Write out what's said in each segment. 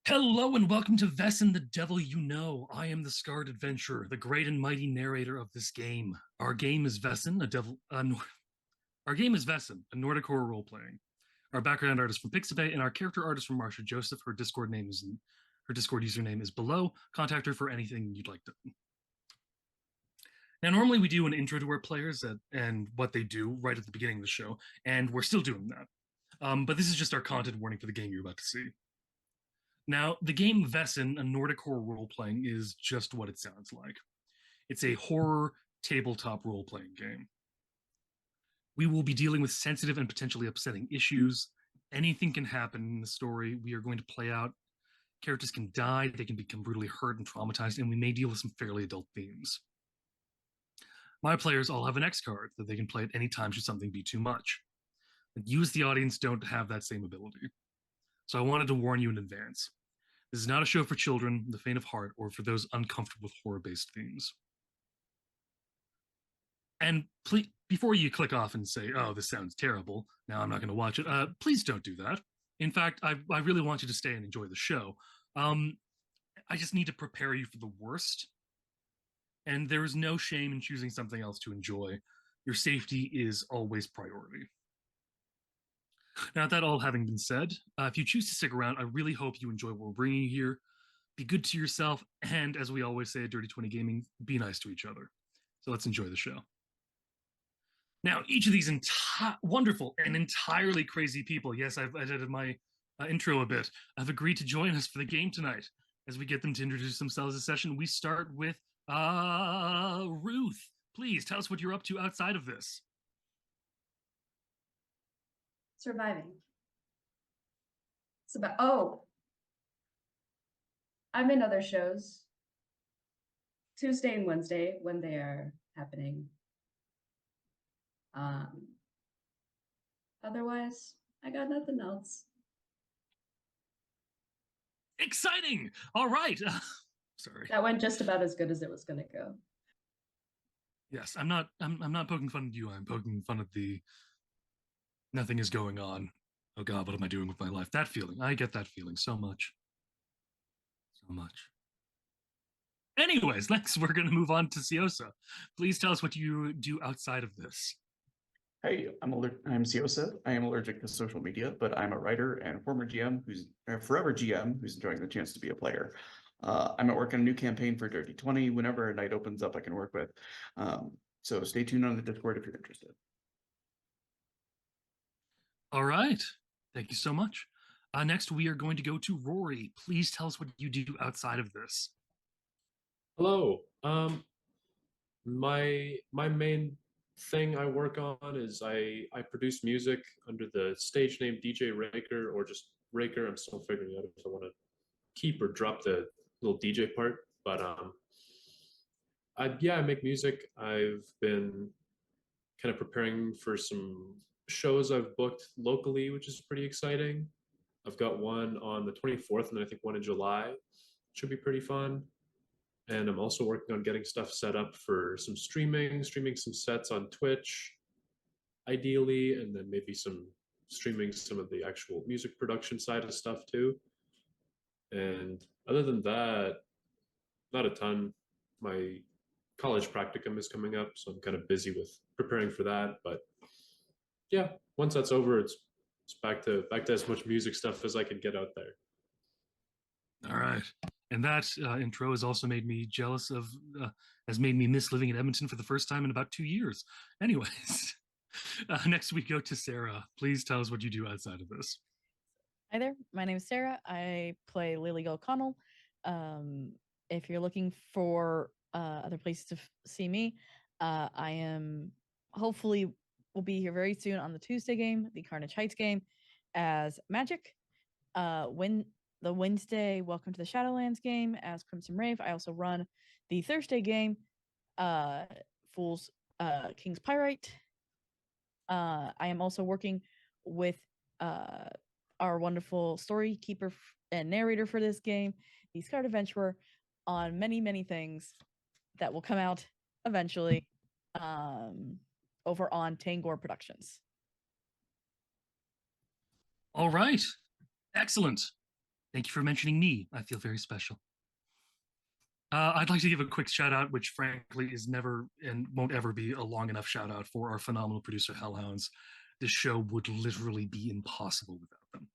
Hello and welcome to Vaesen, the Devil You Know. I am the Scarred Adventurer, the great and mighty narrator of this game. Our game is Vaesen, our game is Vaesen, a Nordic horror role playing. Our background artist from Pixabay and our character artist from Marsha Joseph. Her Discord username is below. Contact her for anything you'd like to. Now, normally we do an intro to our players and what they do right at the beginning of the show, and we're still doing that. But this is just our content warning for the game you're about to see. Now, the game Vaesen, a Nordic horror role playing, is just what it sounds like. It's a horror tabletop role playing game. We will be dealing with sensitive and potentially upsetting issues. Anything can happen in the story we are going to play out. Characters can die, they can become brutally hurt and traumatized, and we may deal with some fairly adult themes. My players all have an X card that they can play at any time should something be too much. You, as the audience, don't have that same ability. So I wanted to warn you in advance. This is not a show for children, the faint of heart, or for those uncomfortable with horror-based themes. And please, before you click off and say, "Oh, this sounds terrible," now I'm not going to watch it. Please don't do that. In fact, I really want you to stay and enjoy the show. I just need to prepare you for the worst. And there is no shame in choosing something else to enjoy. Your safety is always priority. Now, that all having been said, if you choose to stick around, I really hope you enjoy what we're bringing you here. Be good to yourself, and as we always say at Dirty 20 Gaming, be nice to each other. So let's enjoy the show. Now, each of these wonderful and entirely crazy people, yes, I've edited my intro a bit, have agreed to join us for the game tonight. As we get them to introduce themselves a session, we start with Ruth. Please tell us what you're up to outside of this. Surviving. It's about, I'm in other shows Tuesday and Wednesday when they are happening. Otherwise, I got nothing else. Exciting! All right. Sorry. That went just about as good as it was going to go. Yes, I'm not poking fun at you. I'm poking fun at the nothing is going on. Oh God, what am I doing with my life? That feeling. I get that feeling so much. So much. Anyways, next we're going to move on to Siosa. Please tell us what you do outside of this. Hey, I'm Siosa. I am allergic to social media, but I'm a writer and former GM who's forever GM who's enjoying the chance to be a player. I'm at work on a new campaign for Dirty 20. Whenever a night opens up, I can work with. So stay tuned on the Discord if you're interested. All right. Thank you so much. Next, we are going to go to Rory. Please tell us what you do outside of this. Hello. My main thing I work on is I produce music under the stage name DJ Raker, or just Raker. I'm still figuring out if I want to keep or drop the little DJ part. But I make music. I've been kind of preparing for some shows I've booked locally, which is pretty exciting. I've got one on the 24th, and then I think one in July. Should be pretty fun. And I'm also working on getting stuff set up for some streaming some sets on Twitch, ideally, and then maybe streaming some of the actual music production side of stuff too. And other than that, not a ton. My college practicum is coming up, so I'm kind of busy with preparing for that. But yeah, once that's over, it's back to as much music stuff as I can get out there. All right. And that intro has also made me jealous of, has made me miss living in Edmonton for the first time in about 2 years. Anyways, next we go to Sarah. Please tell us what you do outside of this. Hi there. My name is Sarah. I play Lily O'Connell. If you're looking for other places to see me, I am hopefully will be here very soon on the Tuesday game, the Carnage Heights game, as Magic. When the Wednesday Welcome to the Shadowlands game as Crimson Rave. I also run the Thursday game, Fool's King's Pyrite. I am also working with our wonderful story keeper and narrator for this game, the Scarred Adventurer, on many things that will come out eventually over on Tangor Productions. All right. Excellent. Thank you for mentioning me. I feel very special. I'd like to give a quick shout out, which frankly is never and won't ever be a long enough shout out for our phenomenal producer, Hellhounds. This show would literally be impossible without them.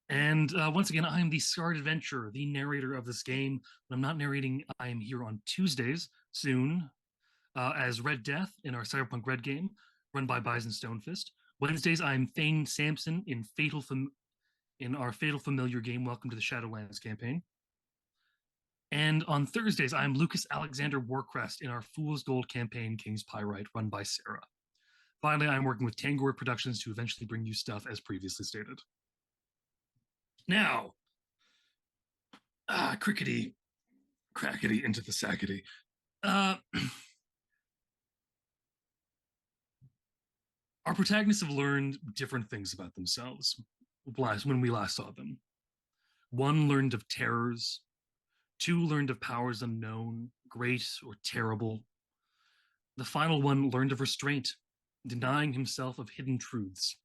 And once again, I am the Scarred Adventurer, the narrator of this game. When I'm not narrating, I am here on Tuesdays soon as Red Death in our Cyberpunk Red game, run by Vaesen Stonefist. Wednesdays, I'm Thane Sampson in our Fatal Familiar game, Welcome to the Shadowlands campaign. And on Thursdays, I'm Lucas Alexander Warcrest in our Fool's Gold campaign, King's Pyrite, run by Sarah. Finally, I'm working with Tangor Productions to eventually bring you stuff as previously stated. Now, crickety, crackety into the sackety. Our protagonists have learned different things about themselves when we last saw them. One learned of terrors, two learned of powers unknown, great or terrible. The final one learned of restraint, denying himself of hidden truths.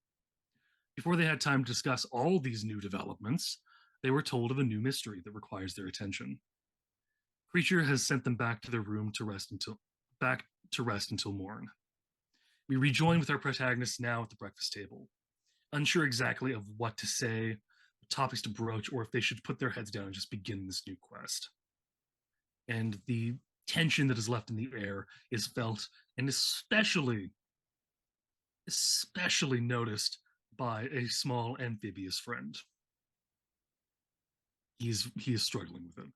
Before they had time to discuss all these new developments, they were told of a new mystery that requires their attention. Creature has sent them back to their room to rest until morn. We rejoin with our protagonists now at the breakfast table, unsure exactly of what to say, topics to broach, or if they should put their heads down and just begin this new quest. And the tension that is left in the air is felt and especially noticed by a small amphibious friend. He is struggling with it.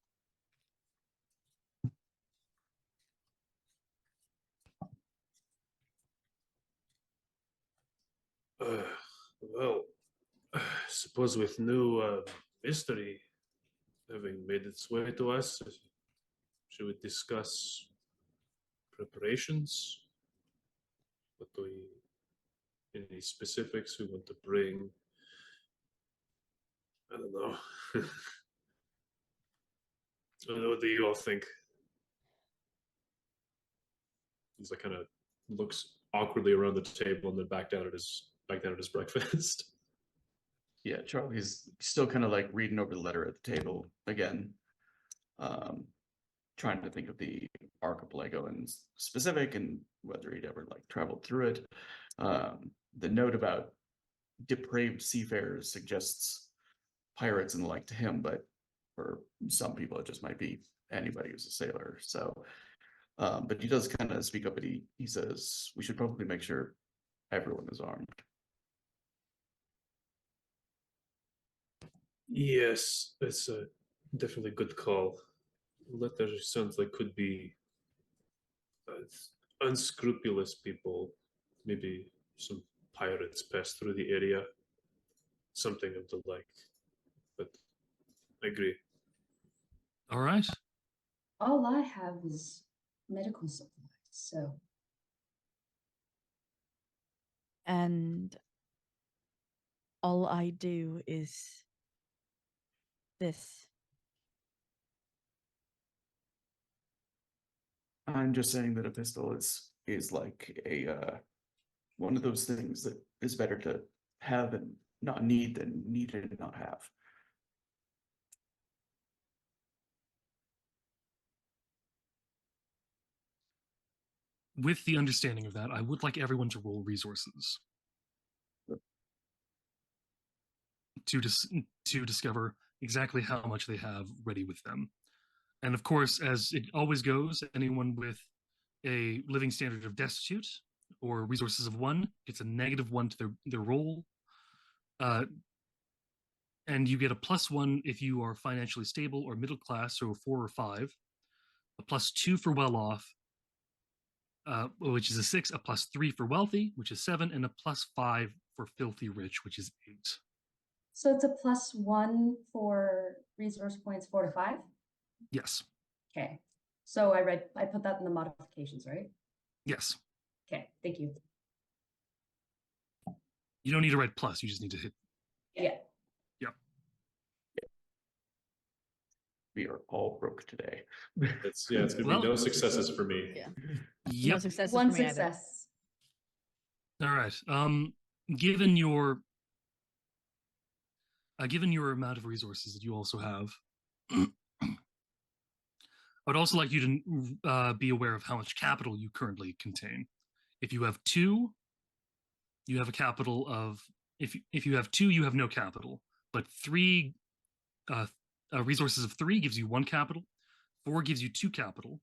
Well, I suppose with new mystery having made its way to us, should we discuss preparations? Any specifics we want to bring? I don't know. I don't know, what do you all think? He's like kind of looks awkwardly around the table and then back down at his breakfast. Yeah, Charlie's still kind of like reading over the letter at the table again, trying to think of the archipelago in specific and whether he'd ever like traveled through it. The note about depraved seafarers suggests pirates and the like to him, but for some people it just might be anybody who's a sailor. So, but he does kind of speak up, and he says we should probably make sure everyone is armed. Yes, it's a definitely good call. Letter sounds like could be unscrupulous people, maybe some pirates pass through the area, something of the like. But I agree. All right. All I have is medical supplies, so And all I do is this. I'm just saying that a pistol is like a one of those things that is better to have and not need than need and not have. With the understanding of that, I would like everyone to roll resources to discover exactly how much they have ready with them. And of course, as it always goes, anyone with a living standard of destitute or resources of 1 gets a -1 to their roll. And you get a +1 if you are financially stable or middle class, so 4 or 5, a +2 for well off, which is a 6, a +3 for wealthy, which is 7, and a +5 for filthy rich, which is 8. so it's a +1 for resource points 4 to 5. Yes. Okay. So I put that in the modifications, right? Yes. Okay, thank you. You don't need to write plus, you just need to hit. Yeah. We are all broke today. It's gonna Well- be no successes for me. Yeah. No Yep. successes One for me either. success. All right. Given your given your amount of resources that you also have, I would also like you to be aware of how much capital you currently contain. If you have two, you have a capital of. If you have two, you have no capital. But three resources of 3 gives you 1 capital. 4 gives you 2 capital.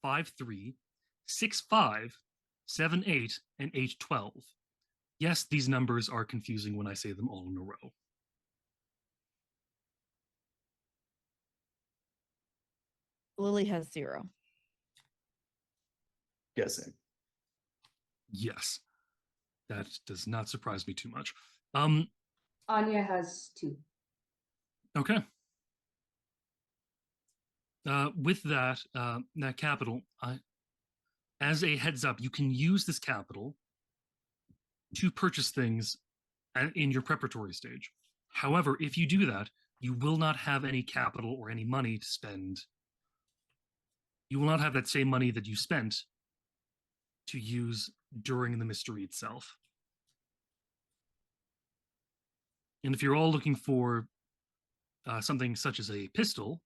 5 3, 6 5, 7 8, and 8 12. Yes, these numbers are confusing when I say them all in a row. Lily has 0. Guessing. Yes, that does not surprise me too much. Anya has 2. Okay. With that capital, as a heads up, you can use this capital to purchase things in your preparatory stage. However, if you do that, you will not have any capital or any money to spend. You will not have that same money that you spent to use during the mystery itself. And if you're all looking for something such as a pistol,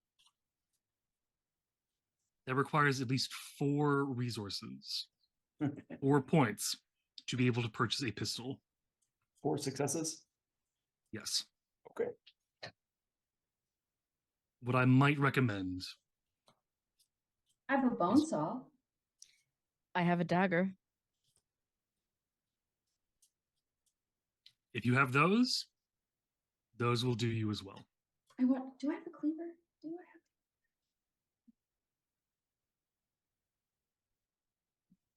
that requires at least 4 resources, 4 points to be able to purchase a pistol. 4 successes? Yes. Okay. What I might recommend. I have a bone saw. I have a dagger. If you have those will do you as well. Do I have a cleaver? Do I have?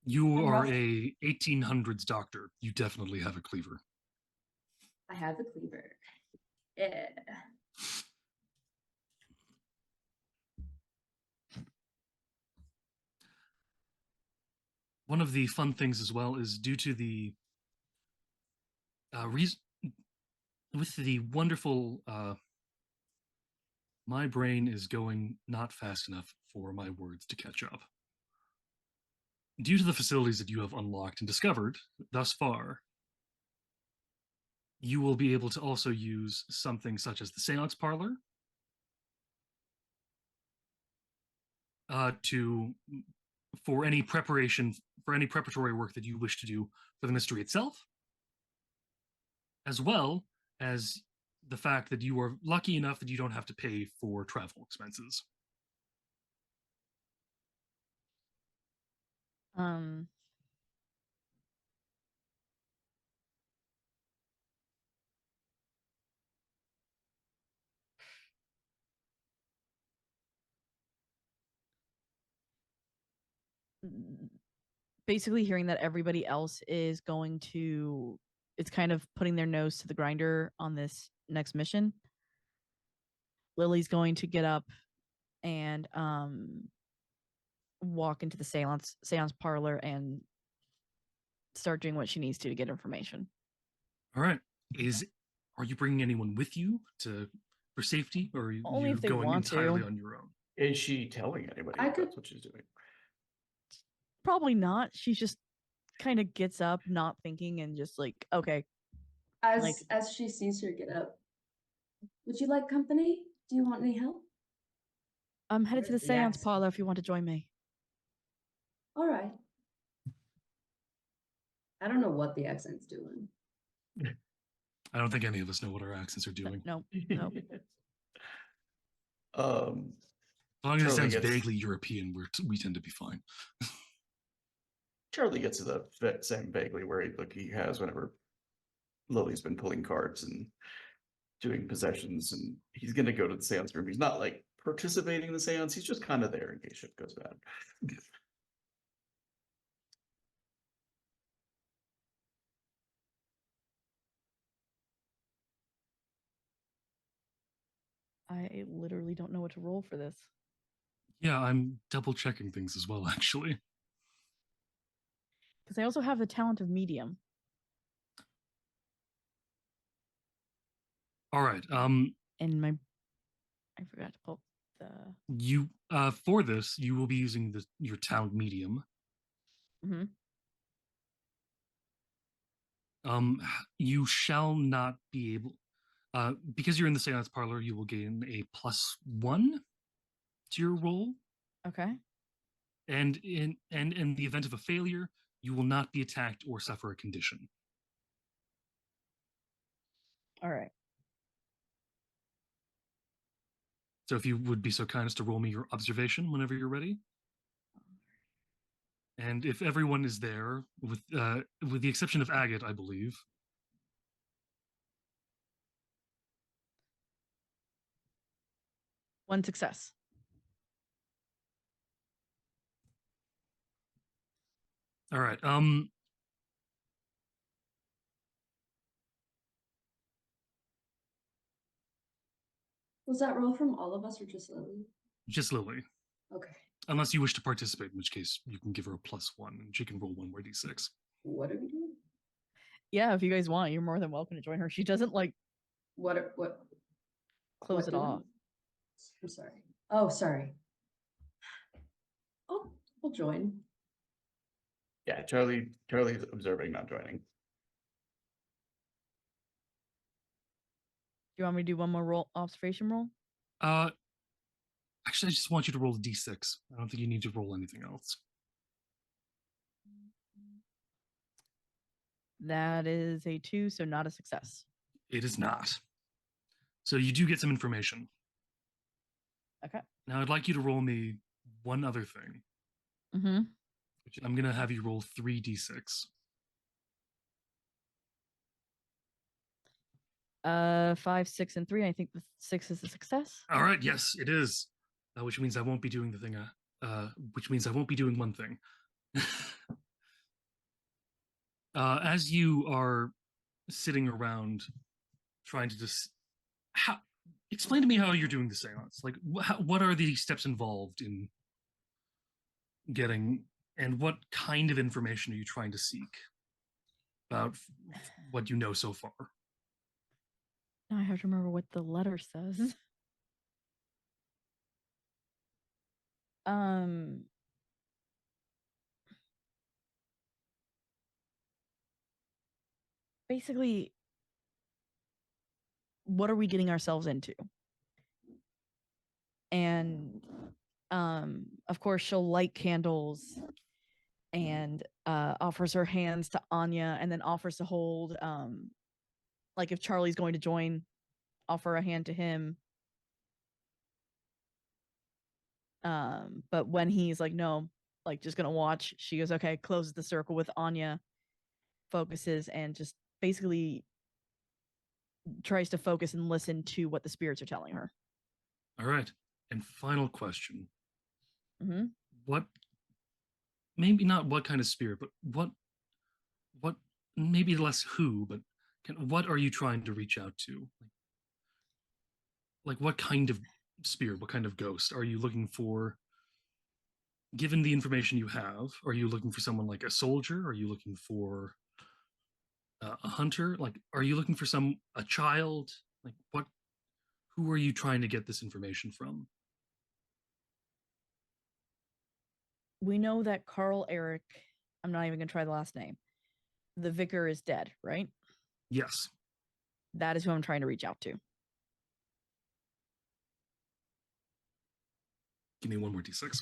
You I'm are rough. a 1800s doctor. You definitely have a cleaver. I have a cleaver. Yeah. One of the fun things as well is due to the with the wonderful my brain is going not fast enough for my words to catch up. Due to the facilities that you have unlocked and discovered thus far, you will be able to also use something such as the seance parlor for any preparatory work that you wish to do for the mystery itself, as well as the fact that you are lucky enough that you don't have to pay for travel expenses. Um, basically hearing that everybody else is going to, it's kind of putting their nose to the grinder on this next mission. Lily's going to get up and walk into the seance parlor and start doing what she needs to get information. All right. Are you bringing anyone with you for safety, or are Only you if they going want entirely to. on your own? Is she telling anybody I that could- that's what she's doing? Probably not. She just kind of gets up, not thinking, and just like, okay. As she sees her get up, would you like company? Do you want any help? I'm headed to the Where's the seance accent? parlor if you want to join me. All right. I don't know what the accent's doing. I don't think any of us know what our accents are doing. No. Um, As long as it Charlie sounds gets- vaguely European, we tend to be fine. Charlie gets to the same vaguely worried look he has whenever Lily's been pulling cards and doing possessions, and he's gonna go to the seance room. He's not like participating in the seance, he's just kind of there in case shit goes bad. I literally don't know what to roll for this. Yeah, I'm double checking things as well, actually. Because I also have the talent of medium. All right. And I forgot to pull the. You for this, you will be using your talent medium. Mhm. You shall not be able. Because you're in the seance parlor, you will gain a +1 to your roll, Okay. and in the event of a failure, you will not be attacked or suffer a condition. All right. So if you would be so kind as to roll me your observation whenever you're ready. And if everyone is there, with the exception of Agate, I believe. One success. All right. Was that roll from all of us or just Lily? Just Lily. Okay. Unless you wish to participate, in which case you can give her a +1 and she can roll one more d6. What are we doing? Yeah, if you guys want, you're more than welcome to join her. She doesn't like What close it doing? off. I'm sorry. Oh, sorry. I'll join. Yeah, Charlie's observing, not joining. Do you want me to do one more roll observation roll? Actually, I just want you to roll a d6. I don't think you need to roll anything else. That is a 2, so not a success. It is not. So you do get some information. Okay. Now I'd like you to roll me one other thing. Mm-hmm. Which I'm gonna have you roll 3d6. 5, 6, and 3. I think the 6 is a success. All right, yes, it is. Which means I won't be doing the thing. Which means I won't be doing one thing. As you are sitting around trying to just explain to me how you're doing the seance. Like, what are the steps involved in getting, and what kind of information are you trying to seek about what you know so far? Now I have to remember what the letter says. Basically, what are we getting ourselves into? And of course she'll light candles and offers her hands to Anya, and then offers to hold like if Charlie's going to join, offer a hand to him. But when he's like, no, like just gonna watch, she goes, okay, closes the circle with Anya, focuses, and just basically tries to focus and listen to what the spirits are telling her. All right. And final question. Mm-hmm. What, maybe not what kind of spirit, but what, maybe less who, but what are you trying to reach out to? Like what kind of spirit, what kind of ghost are you looking for? Given the information you have, are you looking for someone like a soldier? Are you looking for a hunter? Like, are you looking for a child? Like, who are you trying to get this information from? We know that Carl Eric, I'm not even gonna try the last name, the vicar, is dead, right? Yes. That is who I'm trying to reach out to. Give me one more d6.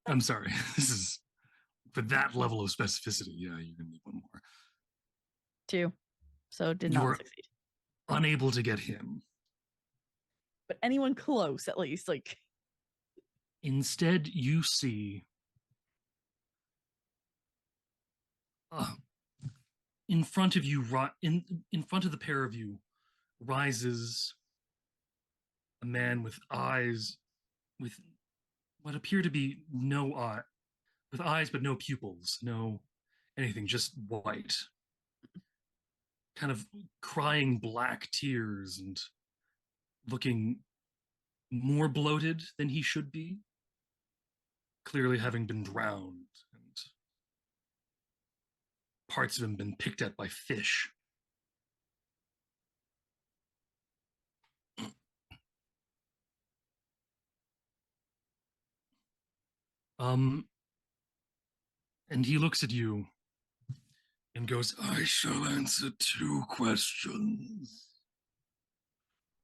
I'm sorry. This is for that level of specificity. Yeah, you're gonna need one more. 2. So did You not are succeed. unable to get him. But anyone close, at least, like. Instead, you see in front of you, in front of the pair of you, rises a man with eyes, with what appear to be no eye, with eyes but no pupils, no anything, just white. Kind of crying black tears and looking more bloated than he should be, clearly having been drowned, and parts of him been picked at by fish. Um, and he looks at you, and goes, I shall answer 2 questions.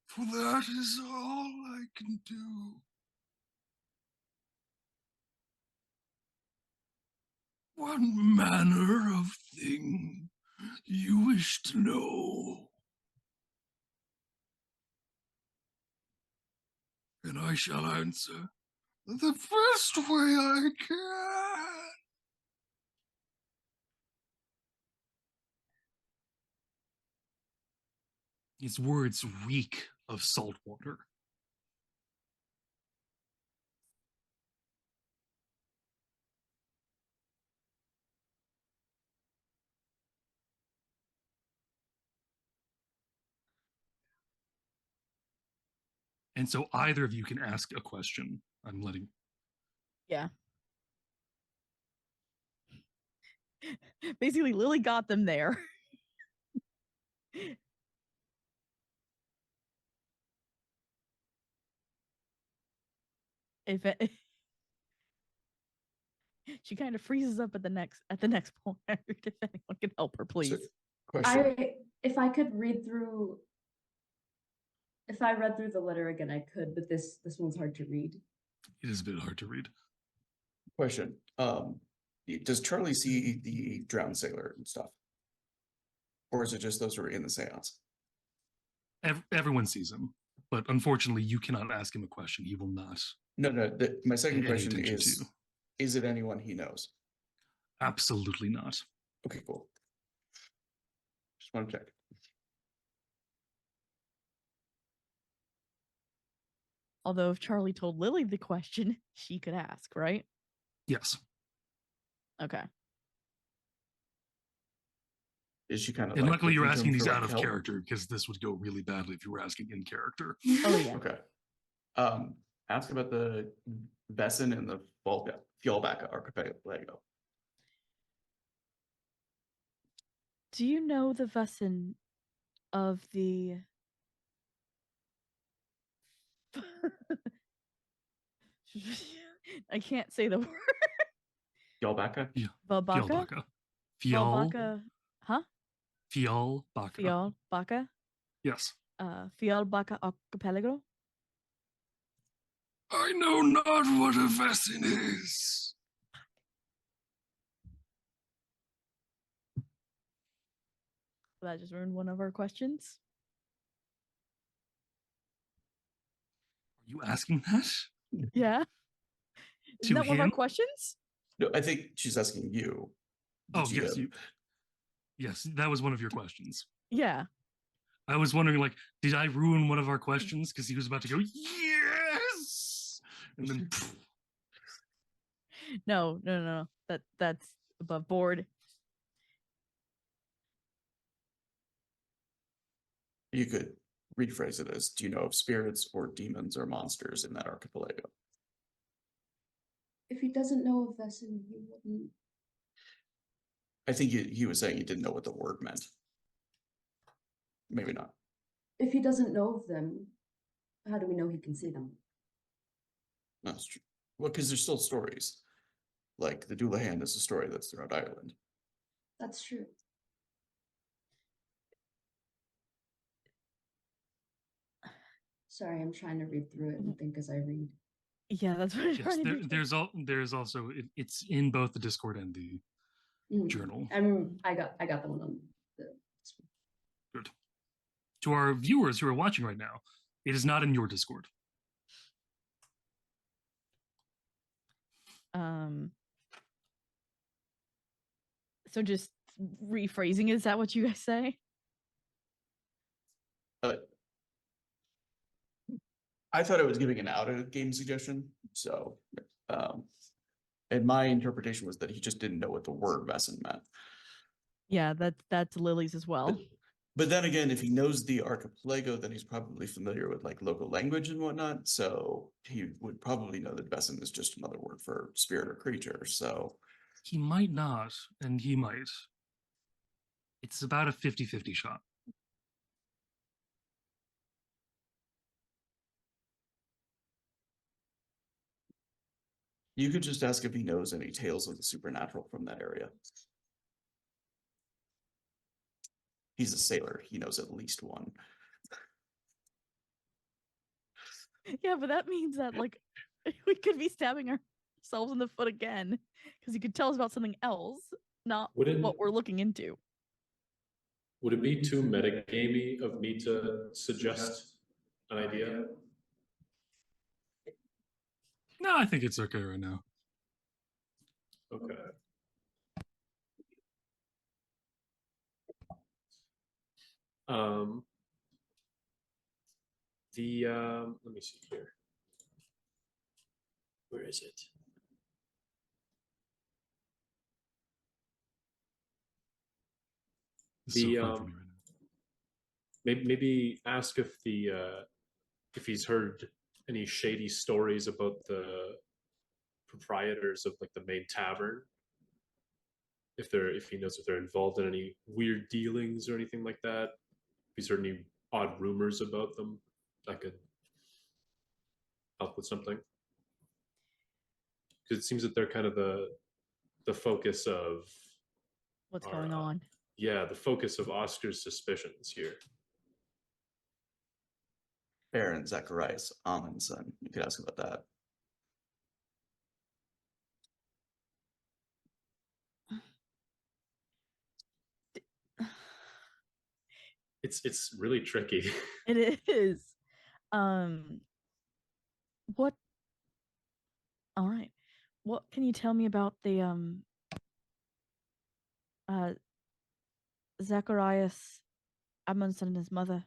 For that is all I can do. What manner of thing you wish to know? And I shall answer the best way I can. His words reek of salt water. And so either of you can ask a question. I'm letting. Yeah. Basically, Lily got them there. If it, she kind of freezes up at the next point. If anyone can help her, please. Question. If I could read through, if I read through the letter again, I could, but this one's hard to read. It is a bit hard to read. Question. Does Charlie see the drowned sailor and stuff? Or is it just those who are in the seance? Everyone sees him, but unfortunately, you cannot ask him a question. He will not. No, my second Any question attention to you. is it anyone he knows? Absolutely not. Okay, cool. Just want to check. Although if Charlie told Lily the question, she could ask, right? Yes. Okay. Is she kind of And like luckily, you're looking to asking him these for, like, out of help? character because this would go really badly if you were asking in character. Oh yeah. Okay. Ask about the Vaesen and the Fjallbacka archipelago. Do you know the Vaesen of the I can't say the word. Fjallbacka? Yeah. Valbaka? Fjallbacka. Valbaka. Huh? Fjallbacka. Fjallbacka? Yes. Fjallbacka archipelago? I know not what a Vaesen is. That just ruined one of our questions. Are you asking that? Yeah. To Isn't that one of our him? questions? No, I think she's asking you. the Oh, yes. GM. Yes, that was one of your questions. Yeah. I was wondering, like, did I ruin one of our questions? Because he was about to go, yes! And then, No. That's above board. You could rephrase it as, do you know of spirits or demons or monsters in that archipelago? If he doesn't know of Vaesen, he wouldn't. I think he was saying he didn't know what the word meant. Maybe not. If he doesn't know of them, how do we know he can see them? That's true. Well, because there's still stories. Like the Doulahan is a story that's throughout Ireland. That's true. Sorry, I'm trying to read through it and think as I read. Yeah, that's what I'm yes, trying to do. there's also, it's in both the Discord and the journal. I got the one on the. Good. To our viewers who are watching right now, it is not in your Discord. So just rephrasing, is that what you guys say? I thought I was giving an out of game suggestion, so and my interpretation was that he just didn't know what the word Vaesen meant. Yeah, that's Lily's as well. But then again, if he knows the archipelago, then he's probably familiar with like local language and whatnot. So he would probably know that Vaesen is just another word for spirit or creature. So He might not, and he might. It's about a 50-50 shot. you could just ask if he knows any tales of the supernatural from that area. He's a sailor. He knows at least one. Yeah, but that means that like we could be stabbing ourselves in the foot again because you could tell us about something else, not Wouldn't what we're looking into. would it be too metagamey of me to suggest an idea? No, I think it's okay right now. Okay. Um, let me see here. Where is it? It's so The, fun for me right now. Maybe ask if he's heard any shady stories about the proprietors of like the main tavern. If he knows if they're involved in any weird dealings or anything like that. If he's heard any odd rumors about them, that could help with something. Because it seems that they're kind of the focus of What's our, going on? yeah, the focus of Oscar's suspicions here. Baron Zacharias Amundsen. You could ask about that. It's really tricky. It is. Um, what? All right. What can you tell me about the uh Zacharias Amundsen and his mother?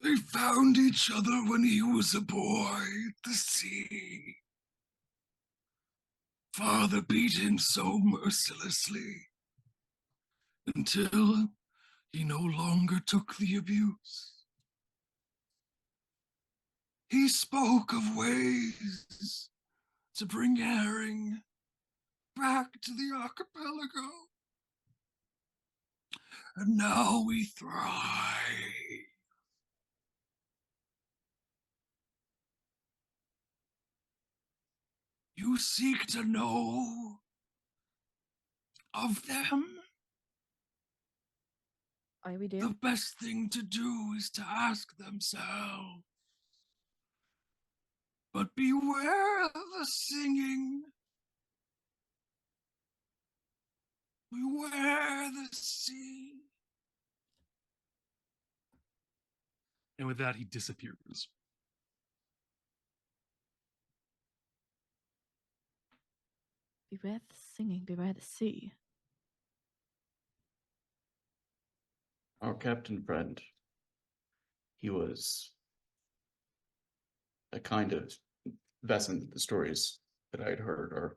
They found each other when he was a boy at the sea. Father beat him so mercilessly until he no longer took the abuse. He spoke of ways to bring Herring back to the archipelago. And now we thrive. You seek to know of them? Are we do? The best thing to do is to ask themselves. But beware the singing. Beware the sea. And with that, he disappears. Beware the singing, beware the sea. Our captain friend, he was a kind of Vaesen. The stories that I had heard are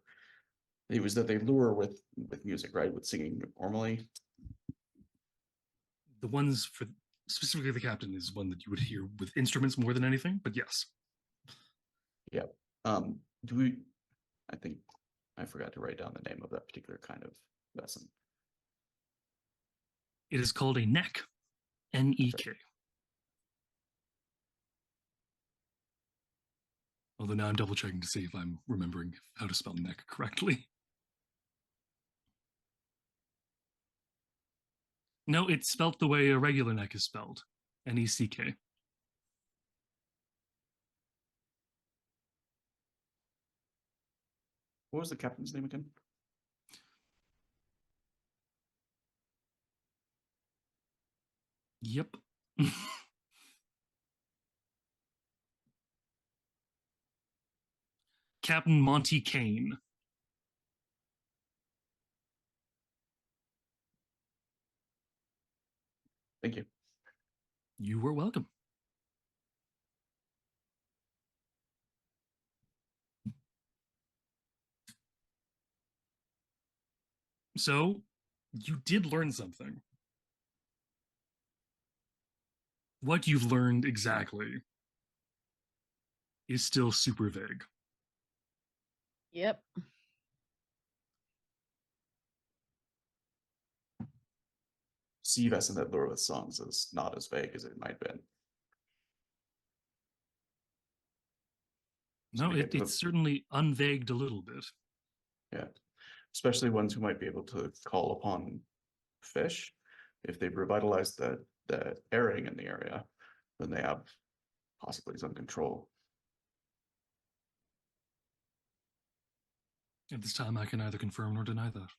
it was that they lure with music, right? With singing normally. The ones for specifically the captain is one that you would hear with instruments more than anything, but yes. Yeah. Do we I think I forgot to write down the name of that particular kind of Vaesen. It is called a neck. N-E-K. Although now I'm double checking to see if I'm remembering how to spell neck correctly. No, it's spelt the way a regular neck is spelled. N-E-C-K. What was the captain's name again? Yep. Captain Monty Kane. Thank you. You were welcome. So, you did learn something. What you've learned exactly is still super vague. Yep. See Vaesen that lure with songs is not as vague as it might have been. No, it's certainly unvagued a little bit. Yeah. Especially ones who might be able to call upon fish. If they've revitalized the herring in the area, then they have possibly some control. At this time, I can neither confirm nor deny that.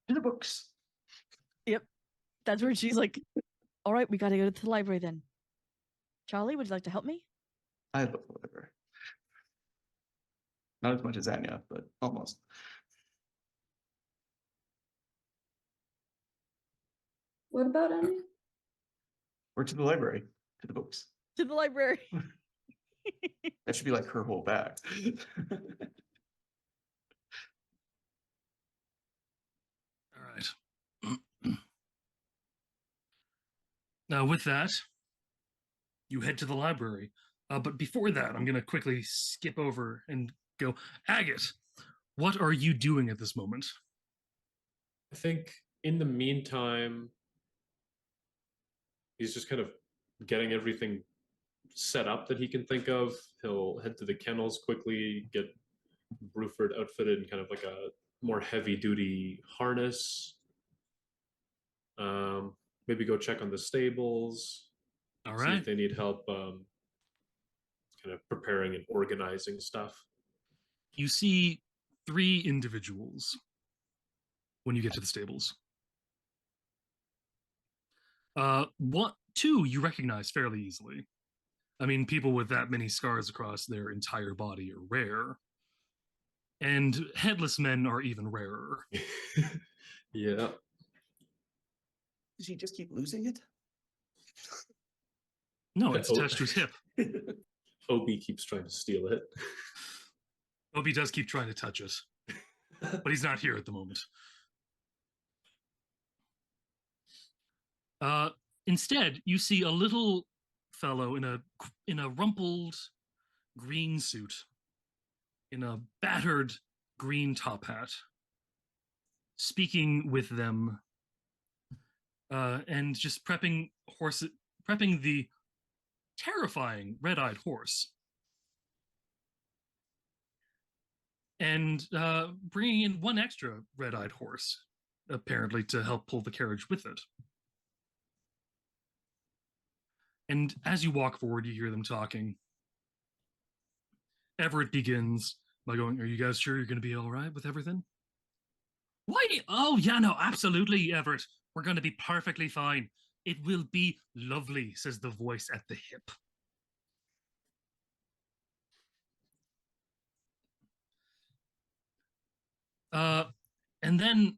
To the books. That's where she's like, all right, we got to go to the library then. Charlie, would you like to help me? I love the library. Not as much as Anya, but almost. What about Anya? Or to the library, to the books. To the library. That should be like her whole bag. All right. Now, with that, you head to the library. But before that, I'm going to quickly skip over and go, Agate, what are you doing at this moment? I think in the meantime, he's just kind of getting everything set up that he can think of. He'll head to the kennels quickly, get Bruford outfitted in kind of like a more heavy duty harness. Maybe go check on the stables. All See right. if they need help kind of preparing and organizing stuff. You see 3 individuals when you get to the stables. 2 you recognize fairly easily. I mean, people with that many scars across their entire body are rare. And headless men are even rarer. Yeah. Does he just keep losing it? No, it's attached to his hip. Obi keeps trying to steal it. Obi does keep trying to touch it, but he's not here at the moment. Instead, you see a little fellow in a rumpled green suit, in a battered green top hat, speaking with them, and just prepping the terrifying red-eyed horse, and bringing in 1 extra red-eyed horse, apparently to help pull the carriage with it. And as you walk forward, you hear them talking. Everett begins by going, "Are you guys sure you're going to be all right with everything?" "Why? Oh, yeah, no, absolutely, Everett. We're going to be perfectly fine. It will be lovely," says the voice at the hip. And then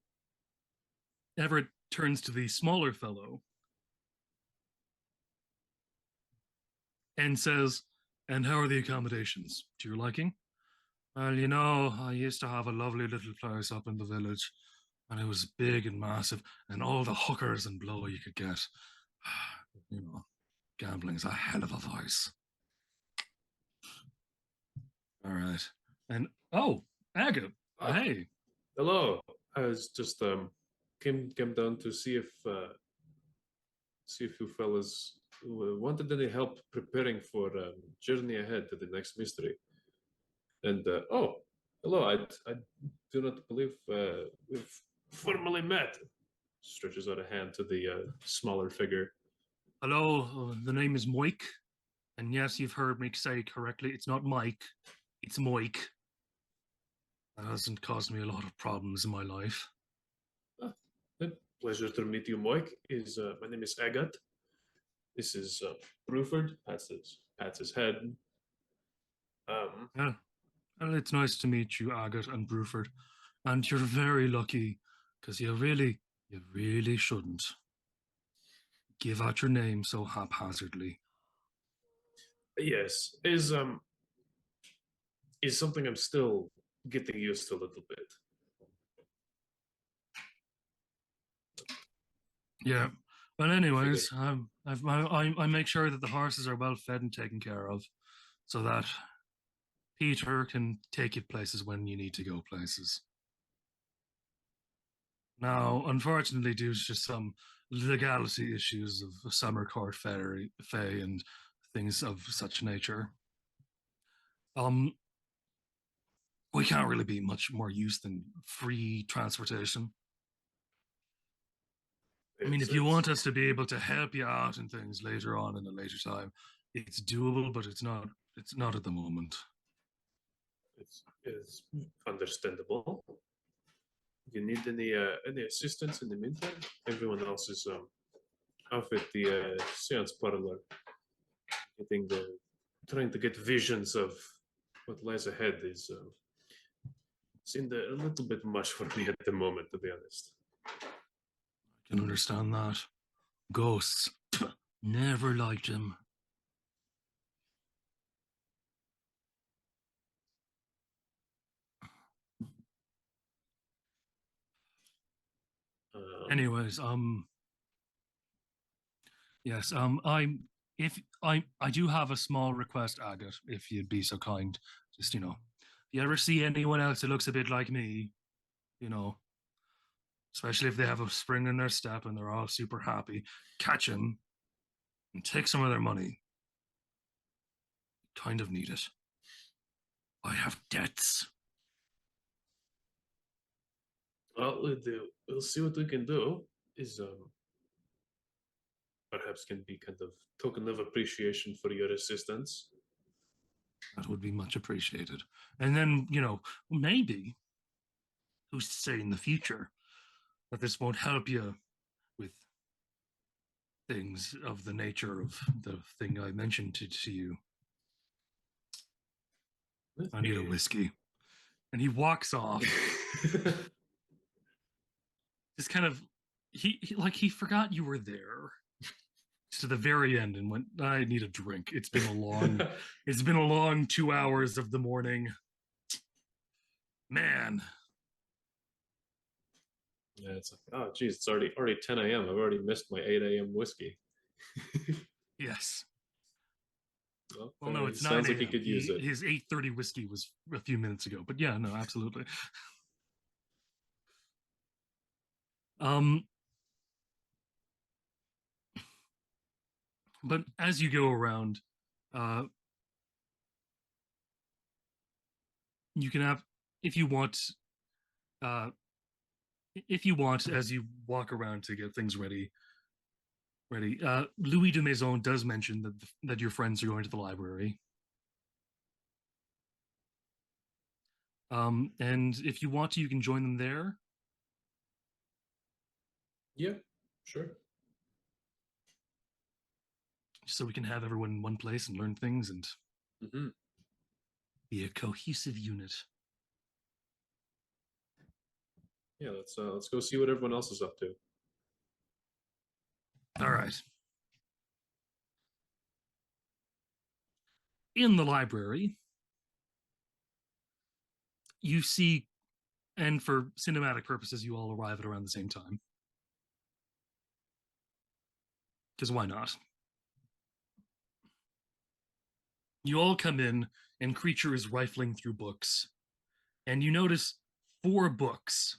Everett turns to the smaller fellow and says, "And how are the accommodations? To your liking?" "Well, you know, I used to have a lovely little place up in the village, and it was big and massive, and all the hookers and blow you could get. You know, gambling's a hell of a vice." All right. And, oh, Agate, hey. Hello. I was just came down to see if you fellas wanted any help preparing for journey ahead to the next mystery. And oh, hello. I do not believe we've formally met. Stretches out a hand to the smaller figure. Hello, the name is Moik. And yes, you've heard me say it correctly. It's not Mike, it's Moik. That hasn't caused me a lot of problems in my life. Pleasure to meet you, Moik. My name is Agat. This is Bruford. Pats his head. Yeah. Well, it's nice to meet you, Agat and Bruford. And you're very lucky, because you really shouldn't give out your name so haphazardly. Yes, is something I'm still getting used to a little bit. Yeah. But anyways, I make sure that the horses are well fed and taken care of, so that Peter can take you places when you need to go places. Now, unfortunately, due to just some legality issues of Summer Court Fae and things of such nature, we can't really be much more use than free transportation. I mean, if you want us to be able to help you out and things later on in a later time, it's doable, but it's not. It's not at the moment. It's understandable. You need any assistance in the meantime? Everyone else is off at the seance parlor, getting the trying to get visions of what lies ahead is seemed a little bit much for me at the moment, to be honest. I can understand that. Ghosts. Never liked him. Anyways, yes, I do have a small request, Agate, if you'd be so kind. Just, if you ever see anyone else that looks a bit like me, you know, especially if they have a spring in their step and they're all super happy, catch them and take some of their money. Kind of need it. I have debts. Well, we'll see what we can do. Is perhaps can be kind of token of appreciation for your assistance. That would be much appreciated. And then, maybe, who's to say in the future that this won't help you with things of the nature of the thing I mentioned to you. I need a whiskey. And he walks off. Just kind of, he forgot you were there to the very end and went, I need a drink. It's been a long 2 hours of the morning. Man. Yeah, it's like, oh geez, it's already 10 a.m. I've already missed my 8 a.m. whiskey. Yes. Well, No, it's 9 sounds like he could use it. His 8:30 whiskey was a few minutes ago, but yeah, no, absolutely. But as you go around, you can have, if you want, as you walk around to get things ready. Louis de Maison does mention that your friends are going to the library. And if you want to, you can join them there. Yeah, sure. So we can have everyone in one place and learn things and be a cohesive unit. Yeah, let's go see what everyone else is up to. All right. In the library, you see, and for cinematic purposes, you all arrive at around the same time. Because why not? You all come in, and Creature is rifling through books. And you notice 4 books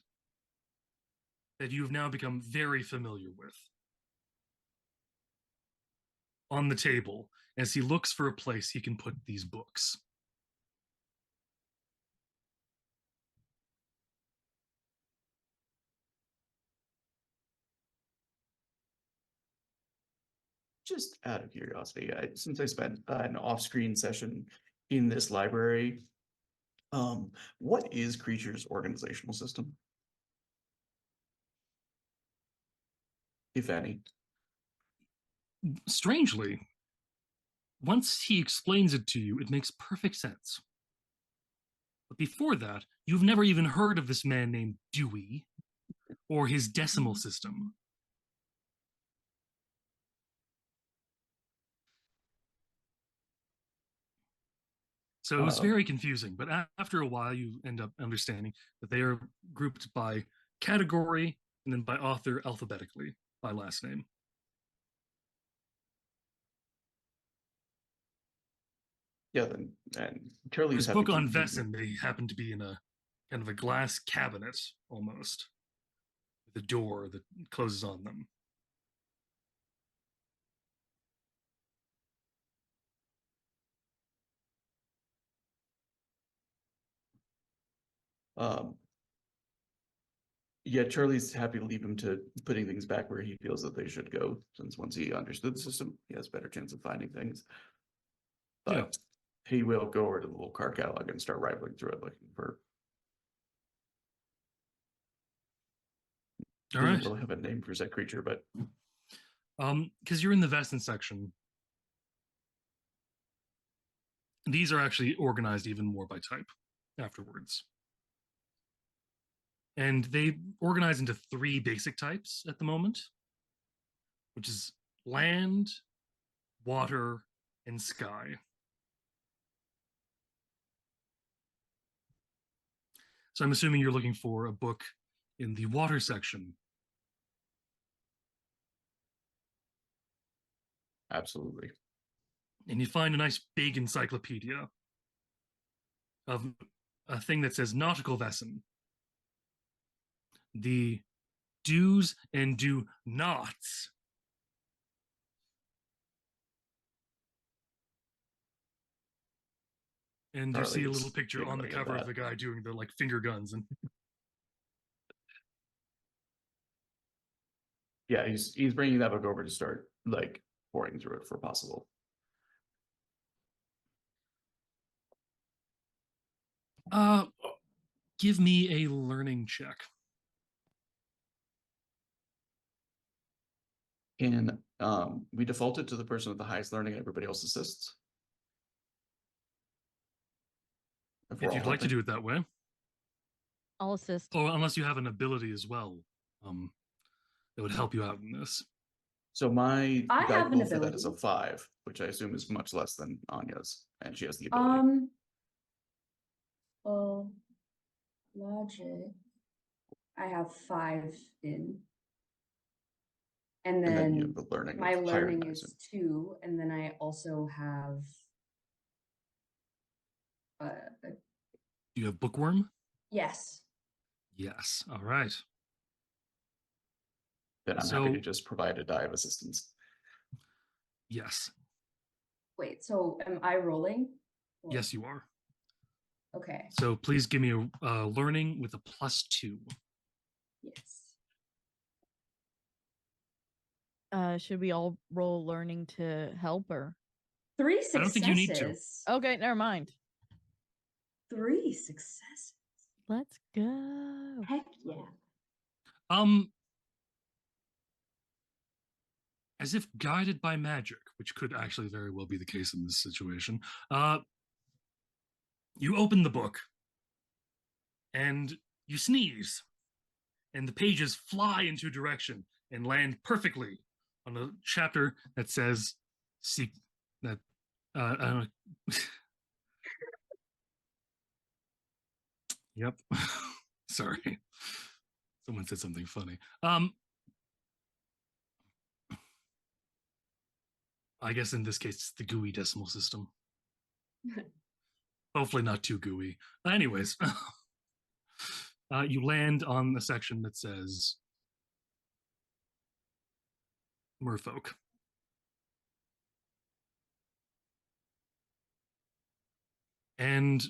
that you have now become very familiar with on the table as he looks for a place he can put these books. Just out of curiosity, since I spent an off-screen session in this library, what is Creature's organizational system, if any? Strangely, once he explains it to you, it makes perfect sense. But before that, you've never even heard of this man named Dewey or his decimal system. So it was very confusing, but after a while, you end up understanding that they are grouped by category and then by author alphabetically by last name. Yeah, then and Curly's His had book to on keep Vaesen, they happen to be in a kind of a glass cabinet almost, with a door that closes on them. um Yeah, Charlie's happy to leave him to putting things back where he feels that they should go, since once he understood the system, he has a better chance of finding things. Yeah. But he will go over to the little card catalog and start rifling through it looking for. All Doesn't right. really have a name for said creature, but Because you're in the Vaesen section, these are actually organized even more by type afterwards. And they organize into 3 basic types at the moment, which is land, water, and sky. So I'm assuming you're looking for a book in the water section. absolutely. And you find a nice big encyclopedia of a thing that says Nautical Vaesen. The do's and do nots. And you see a little Charlie's picture on the giggling at cover of that. the guy doing the like finger guns and Yeah, he's bringing that book over to start like pouring through it for possible. give me a learning check. Can we default it to the person with the highest learning and everybody else assists? we're If all you'd like to helping? do it that way. I'll assist. Oh, unless you have an ability as well. That would help you out in this. So my I guide have an roll for that is a ability. 5, which I assume is much less than Anya's, and she has the ability. Well, logic. I have 5 in. And And then you then have the learning. my of higher learning than is 2, and then I also have a Do you have bookworm? yes. Yes. All right. then I'm happy to just provide a die of assistance. Yes. Wait, so am I rolling? Or- Yes, you are. Okay. So please give me a learning with a +2. Yes. Should we all roll learning to help or? 3 I successes. don't think you need to. Okay, never mind. 3 successes. Let's go. Heck yeah. As if guided by magic, which could actually very well be the case in this situation. You open the book and you sneeze, and the pages fly into a direction and land perfectly on a chapter that says "seek that." I don't know. Yep. Sorry. Someone said something funny. I guess in this case, it's the GUI decimal system. Hopefully not too gooey. Anyways, you land on a section that says Merfolk. And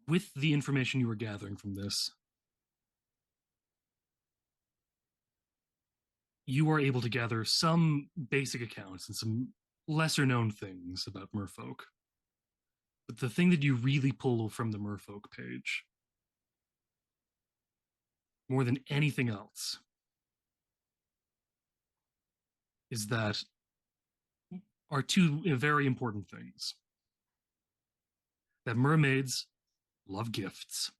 with the information you were gathering from this, you are able to gather some basic accounts and some lesser known things about Merfolk. But the thing that you really pull from the Merfolk page, more than anything else, is that are 2 very important things. That mermaids love gifts.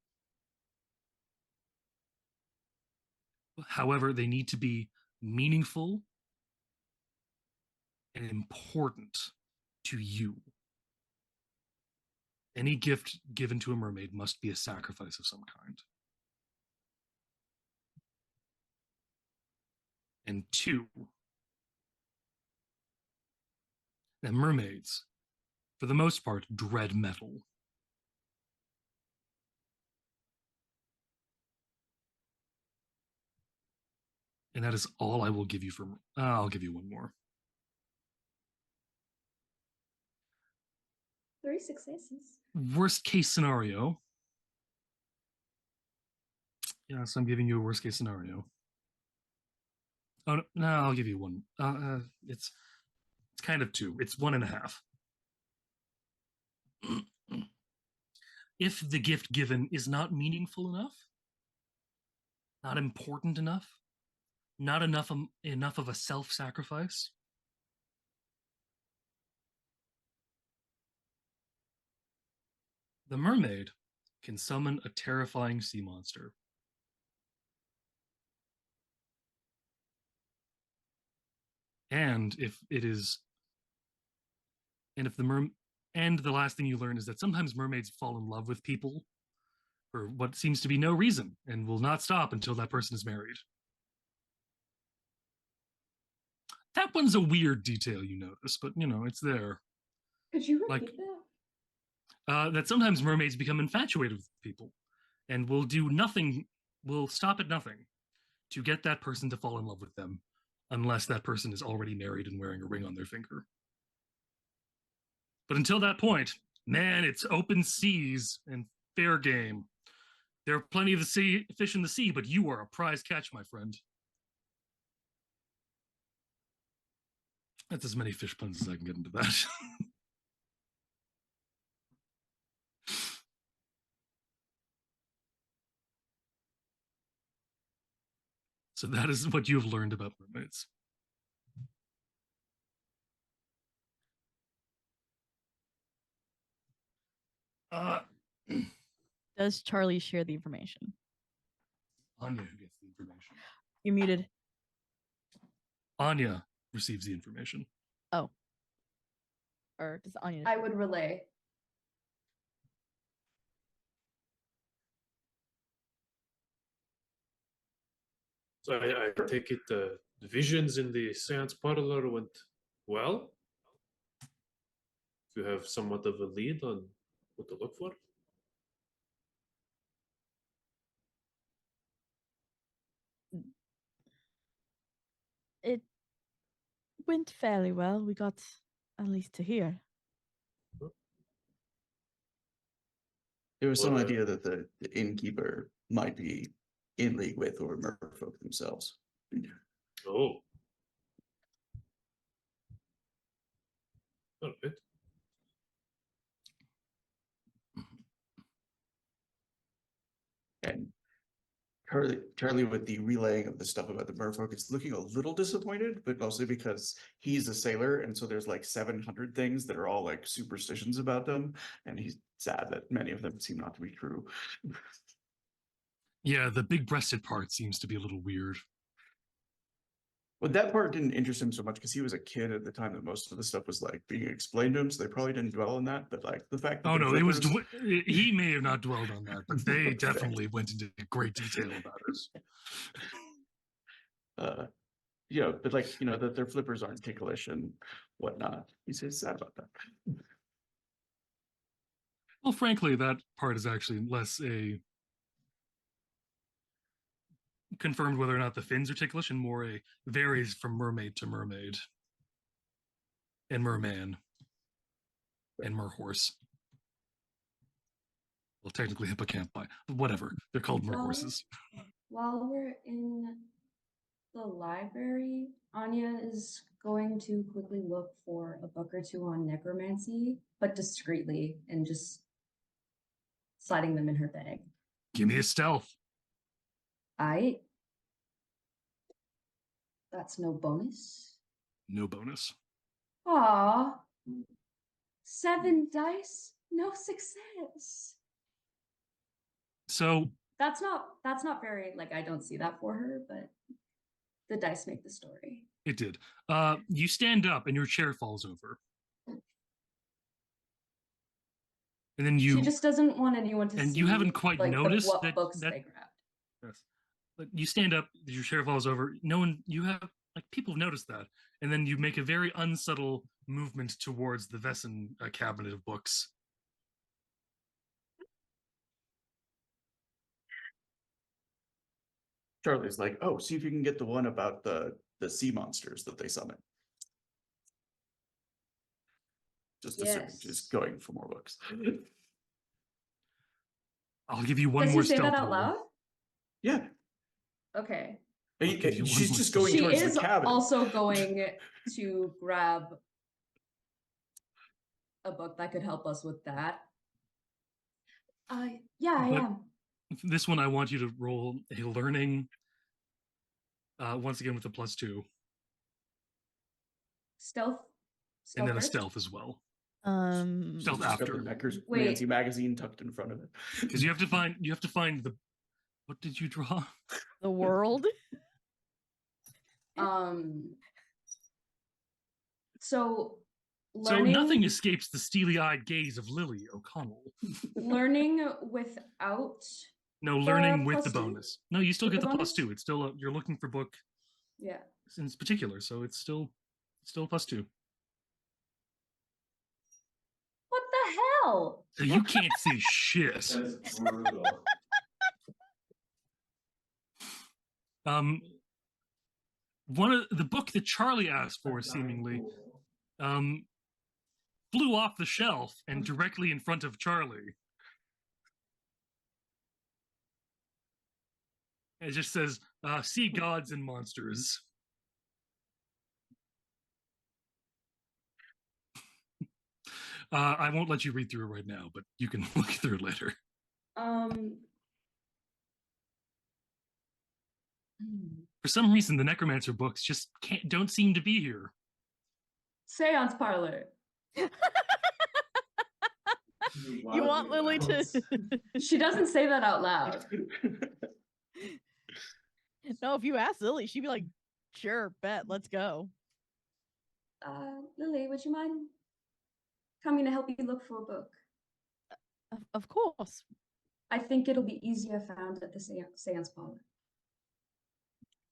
However, they need to be meaningful and important to you. Any gift given to a mermaid must be a sacrifice of some kind. And 2, that mermaids, for the most part, dread metal. And that is all I will give you for. I'll give you one more. 3 successes. Worst case scenario, Yes, I'm giving you a worst case scenario. Oh no, I'll give you one. It's kind of two. It's 1.5. If the gift given is not meaningful enough, not important enough, not enough of a self-sacrifice, the mermaid can summon a terrifying sea monster. And if it is, and if the and the last thing you learn is that sometimes mermaids fall in love with people for what seems to be no reason and will not stop until that person is married. That one's a weird detail you notice, but it's there. Could you Like, repeat that? that sometimes mermaids become infatuated with people and will do nothing, will stop at nothing to get that person to fall in love with them, unless that person is already married and wearing a ring on their finger. But until that point, man, it's open seas and fair game. There are plenty of the fish in the sea, but you are a prize catch, my friend. That's as many fish puns as I can get into that. So that is what you have learned about mermaids. Uh, Does Charlie share the information? Anya who gets the information. You're muted. Anya receives the information. Oh. Or does Anya? I would relay. So I take it the visions in the seance parlor went well. You have somewhat of a lead on what to look for. It went fairly well. We got at least to hear. There was some Well, idea that the innkeeper might be in league with or merfolk themselves. Oh. All right. And Charlie, with the relaying of the stuff about the merfolk, is looking a little disappointed, but mostly because he's a sailor, and so there's like 700 things that are all like superstitions about them, and he's sad that many of them seem not to be true. Yeah, the big-breasted part seems to be a little weird. But that part didn't interest him so much because he was a kid at the time that most of the stuff was like being explained to him, so they probably didn't dwell on that. But like the fact that Oh the no, it was flippers- he may have not dwelled on that, but they Okay. definitely went into great detail about it. But like that their flippers aren't ticklish and whatnot. He's sad about that. Well, frankly, that part is actually less a confirmed whether or not the fins are ticklish and more a varies from mermaid to mermaid and merman and merhorse. Well, technically hippocampi, but whatever. They're called merhorses. While we're in the library, Anya is going to quickly look for a book or two on necromancy, but discreetly and just sliding them in her bag. Give me a stealth. That's no bonus. No bonus. Aw. 7 dice, no success. So That's not very, like, I don't see that for her, but the dice make the story. it did. You stand up and your chair falls over. And then She just doesn't want anyone to see. And you haven't quite like, noticed what that books that they grabbed. yes. But you stand up, your chair falls over. No one, you have like people have noticed that, and then you make a very unsubtle movement towards the Vaesen cabinet of books. Charlie's like, oh, see if you can get the one about the sea monsters that they summon. Just assuming she's going for more books. I'll give you one Does more he say stealth that out roll. loud? Yeah. Okay. Hey, I'll give you one she's more just second. going She towards is the cabin. also going to grab a book that could help us with that. Yeah, I But- am. This one, I want you to roll a learning. Once again with a +2, Stealth. and then a first? stealth as well. Um, Stealth She's got the after, Necromancy Wait. magazine tucked in front of it. because you have to find the. What did you draw? the world. So So learning, nothing escapes the steely-eyed gaze of Lily O'Connell. learning without. No, learning with the +2? bonus. No, you still With get the the bonus? +2. It's still you're looking for book Yeah. in particular, so it's still +2. What the hell? So you can't see shit. That's brutal. One of the book that Charlie asked for, seemingly, flew off the shelf and directly in front of Charlie. It just says, "Sea gods and monsters." I won't let you read through it right now, but you can look through it later. For some reason, the Necromancer books just don't seem to be here. Seance parlor. You want Lily to? She doesn't say that out loud. No, if you ask Lily, she'd be like, "Sure, bet, let's go." Lily, would you mind coming to help you look for a book? Of course. I think it'll be easier found at the seance parlor.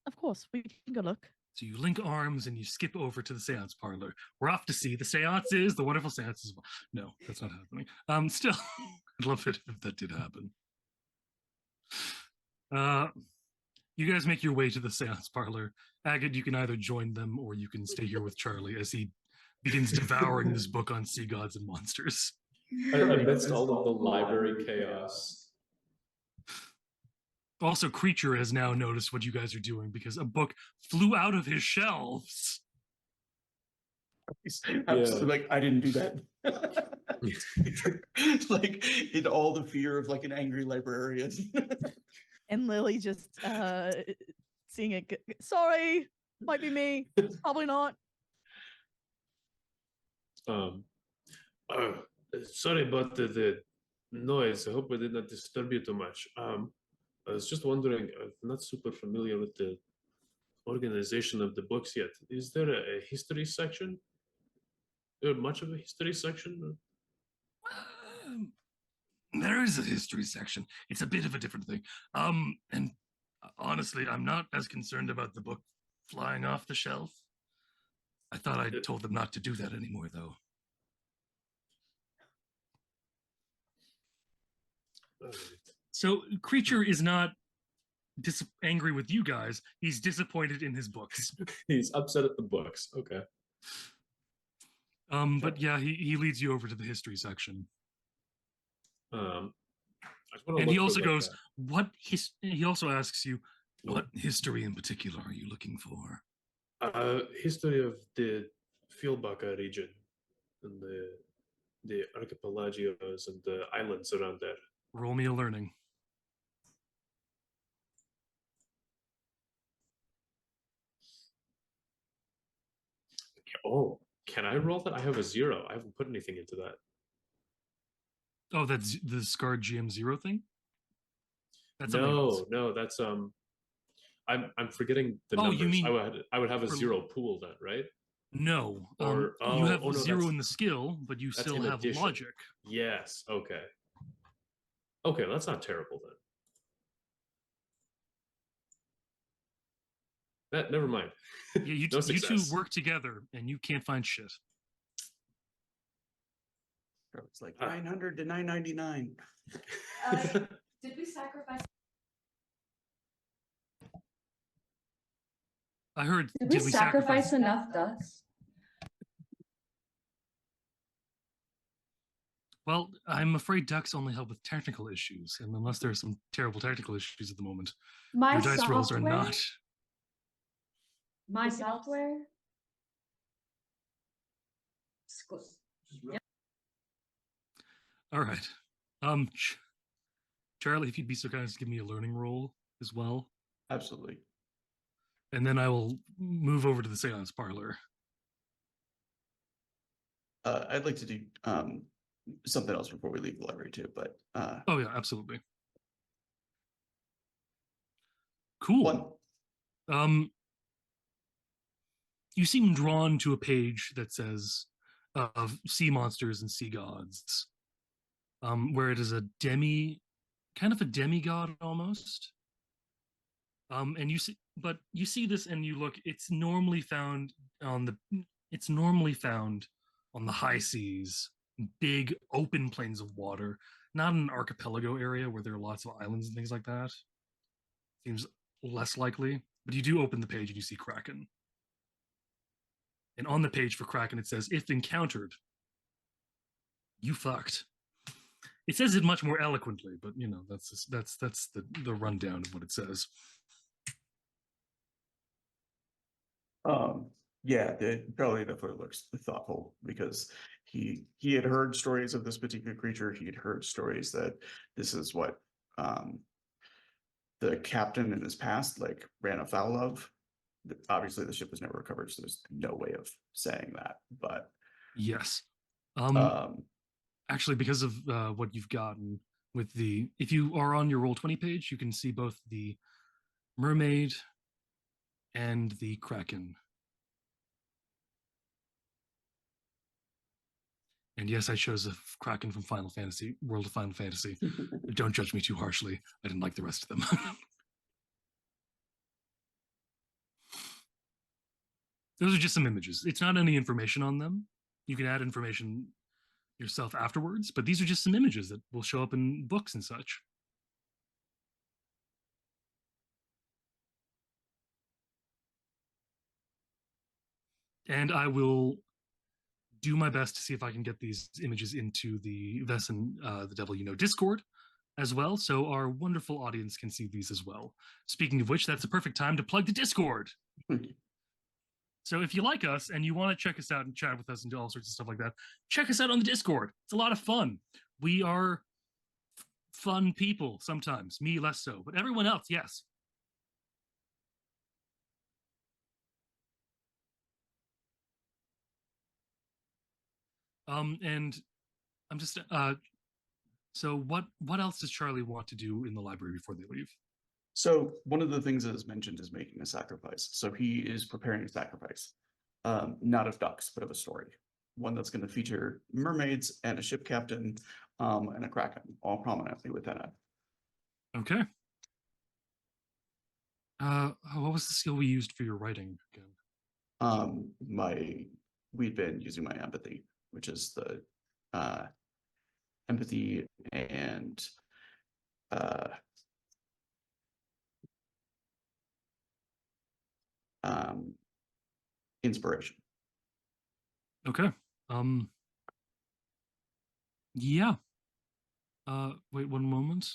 Of course, we can go look. So you link arms and you skip over to the seance parlor. We're off to see the seances, the wonderful seances. No, that's not happening. Still, I'd love it if that did happen. You guys make your way to the seance parlor. Agate, you can either join them or you can stay here with Charlie as he begins devouring this book on sea gods and monsters. Amidst all of the library chaos. Also, Creature has now noticed what you guys are doing because a book flew out of his shelves. I was like, I didn't do that. Like in all the fear of like an angry librarian. And Lily just seeing it. Sorry, might be me. Probably not. Sorry about the noise. I hope I did not disturb you too much. I was just wondering, I'm not super familiar with the organization of the books yet. Is there a history section? Much of a history section? There is a history section. It's a bit of a different thing. And honestly, I'm not as concerned about the book flying off the shelf. I thought I told them not to do that anymore, though. So, Creature is not angry with you guys. He's disappointed in his books. He's upset at the books. Okay. But yeah, he leads you over to the history section. And he also goes, he also asks you, what history in particular are you looking for? History of the Filbaka region and the archipelagios and the islands around there. Roll me a learning. Oh, can I roll that? I have a 0. I haven't put anything into that. Oh, that's the Scarred GM0 thing? That's No, that's I'm forgetting the numbers. You mean I would have a 0 pool then, right? No. Or you have no, 0 in the skill, but you still have addition. logic. Yes. Okay. Okay, that's not terrible then. Never mind. Yeah, you No two success. work together and you can't find shit. It's like 900 to 999. Did we sacrifice? I heard. Did we sacrifice enough dust? Well, I'm afraid ducks only help with technical issues, and unless there are some terrible technical issues at the moment, My your dice rolls are software, not. my software. All right. Charlie, if you'd be so kind as to give me a learning roll as well, Absolutely. and then I will move over to the seance parlor. I'd like to do something else before we leave the library too, but Oh yeah, absolutely. Cool. one. You seem drawn to a page that says of sea monsters and sea gods, where it is a kind of a demigod almost. And you see this and you look. It's normally found on the high seas, big open plains of water, not in an archipelago area where there are lots of islands and things like that. Seems less likely. But you do open the page and you see Kraken. And on the page for Kraken, it says, if encountered, you fucked. It says it much more eloquently, but that's the rundown of what it says. Yeah, Charlie definitely looks thoughtful because he had heard stories of this particular creature. He had heard stories that this is what the captain in his past like ran afoul of. Obviously, the ship was never recovered, so there's no way of saying that. But Yes. um, Actually, because of what you've gotten with if you are on your Roll20 page, you can see both the mermaid and the Kraken. And yes, I chose a Kraken from Final Fantasy, World of Final Fantasy. Don't judge me too harshly. I didn't like the rest of them. Those are just some images. It's not any information on them. You can add information yourself afterwards, but these are just some images that will show up in books and such. And I will do my best to see if I can get these images into the Vaesen, the Devil You Know Discord as well, so our wonderful audience can see these as well. Speaking of which, that's a perfect time to plug the Discord. So if you like us and you want to check us out and chat with us and do all sorts of stuff like that, check us out on the Discord. It's a lot of fun. We are fun people sometimes, me less so, but everyone else, yes. And I'm just so what else does Charlie want to do in the library before they leave? so one of the things that is mentioned is making a sacrifice. So he is preparing a sacrifice, not of ducks, but of a story. One that's going to feature mermaids and a ship captain and a kraken, all prominently within it. Okay. What was the skill we used for your writing again? We've been using my empathy, which is the empathy and inspiration. Okay. Yeah. Wait one moment.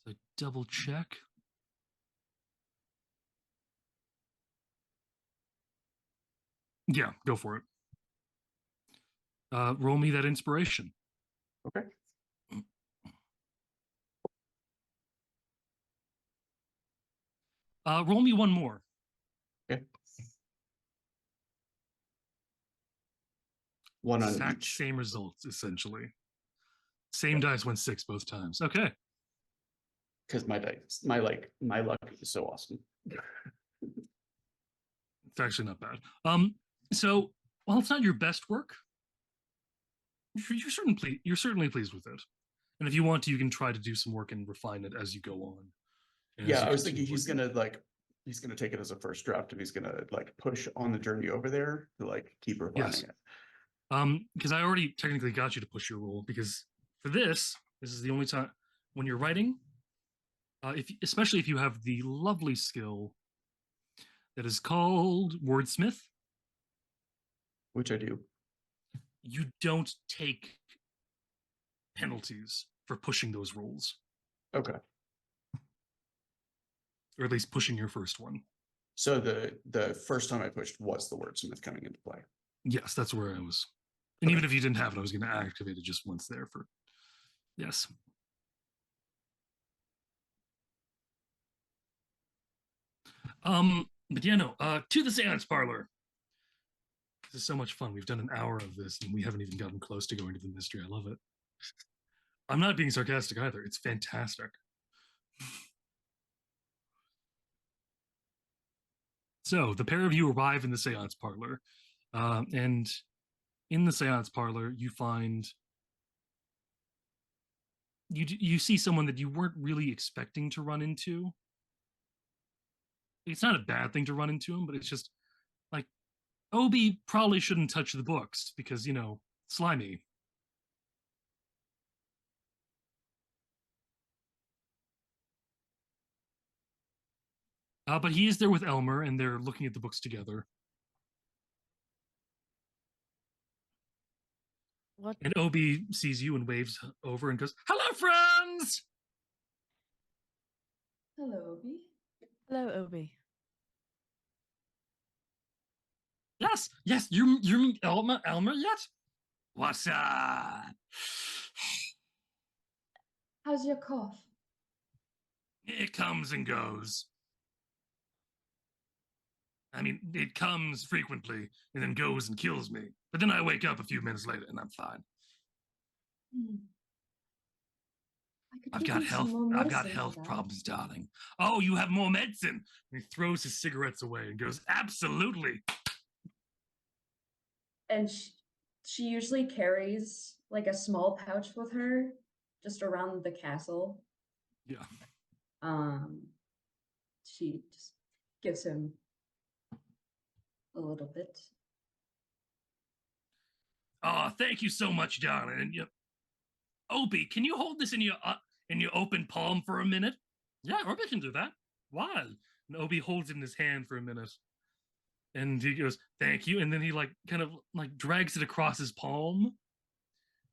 I double check. Yeah, go for it. Roll me that inspiration. Okay. Roll me one more. Okay. One on Exact each. same results, essentially. Same dice went 6 both times. Okay. Because my dice, my luck is so awesome. It's actually not bad. So while it's not your best work, you're certainly pleased with it. And if you want to, you can try to do some work and refine it as you go on. Yeah, I was thinking he's gonna take it as a first draft and he's gonna like push on the journey over there to like keep refining it. Because I already technically got you to push your roll, because for this is the only time when you're writing, especially if you have the lovely skill that is called wordsmith, Which I do. you don't take penalties for pushing those rolls, Okay. or at least pushing your first one. So the first time I pushed was the wordsmith coming into play. Yes, that's where I was. And Okay. even if you didn't have it, I was going to activate it just once there for. Yes. But yeah, no. To the seance parlor. This is so much fun. We've done an hour of this, and we haven't even gotten close to going to the mystery. I love it. I'm not being sarcastic either. It's fantastic. So the pair of you arrive in the seance parlor, and in the seance parlor, you find you see someone that you weren't really expecting to run into. It's not a bad thing to run into him, but it's just like Obi probably shouldn't touch the books because, slimy. But he is there with Elmer, and they're looking at the books together. What? And Obi sees you and waves over and goes, "Hello, friends!" Hello, Obi. Hello, Obi. Yes, yes, you meet Elmer yet? What's up? How's your cough? It comes and goes. I mean, it comes frequently and then goes and kills me. But then I wake up a few minutes later and I'm fine. Hmm. I could I've give got you some health. more I've got medicine for health that. problems, darling. Oh, you have more medicine. And he throws his cigarettes away and goes, "Absolutely." And she usually carries like a small pouch with her just around the castle. Yeah. She just gives him a little bit. Oh, thank you so much, darling. And Opie, can you hold this in your open palm for a minute? Yeah, Opie can do that. Why? And Opie holds it in his hand for a minute, and he goes, "Thank you." And then he kind of drags it across his palm,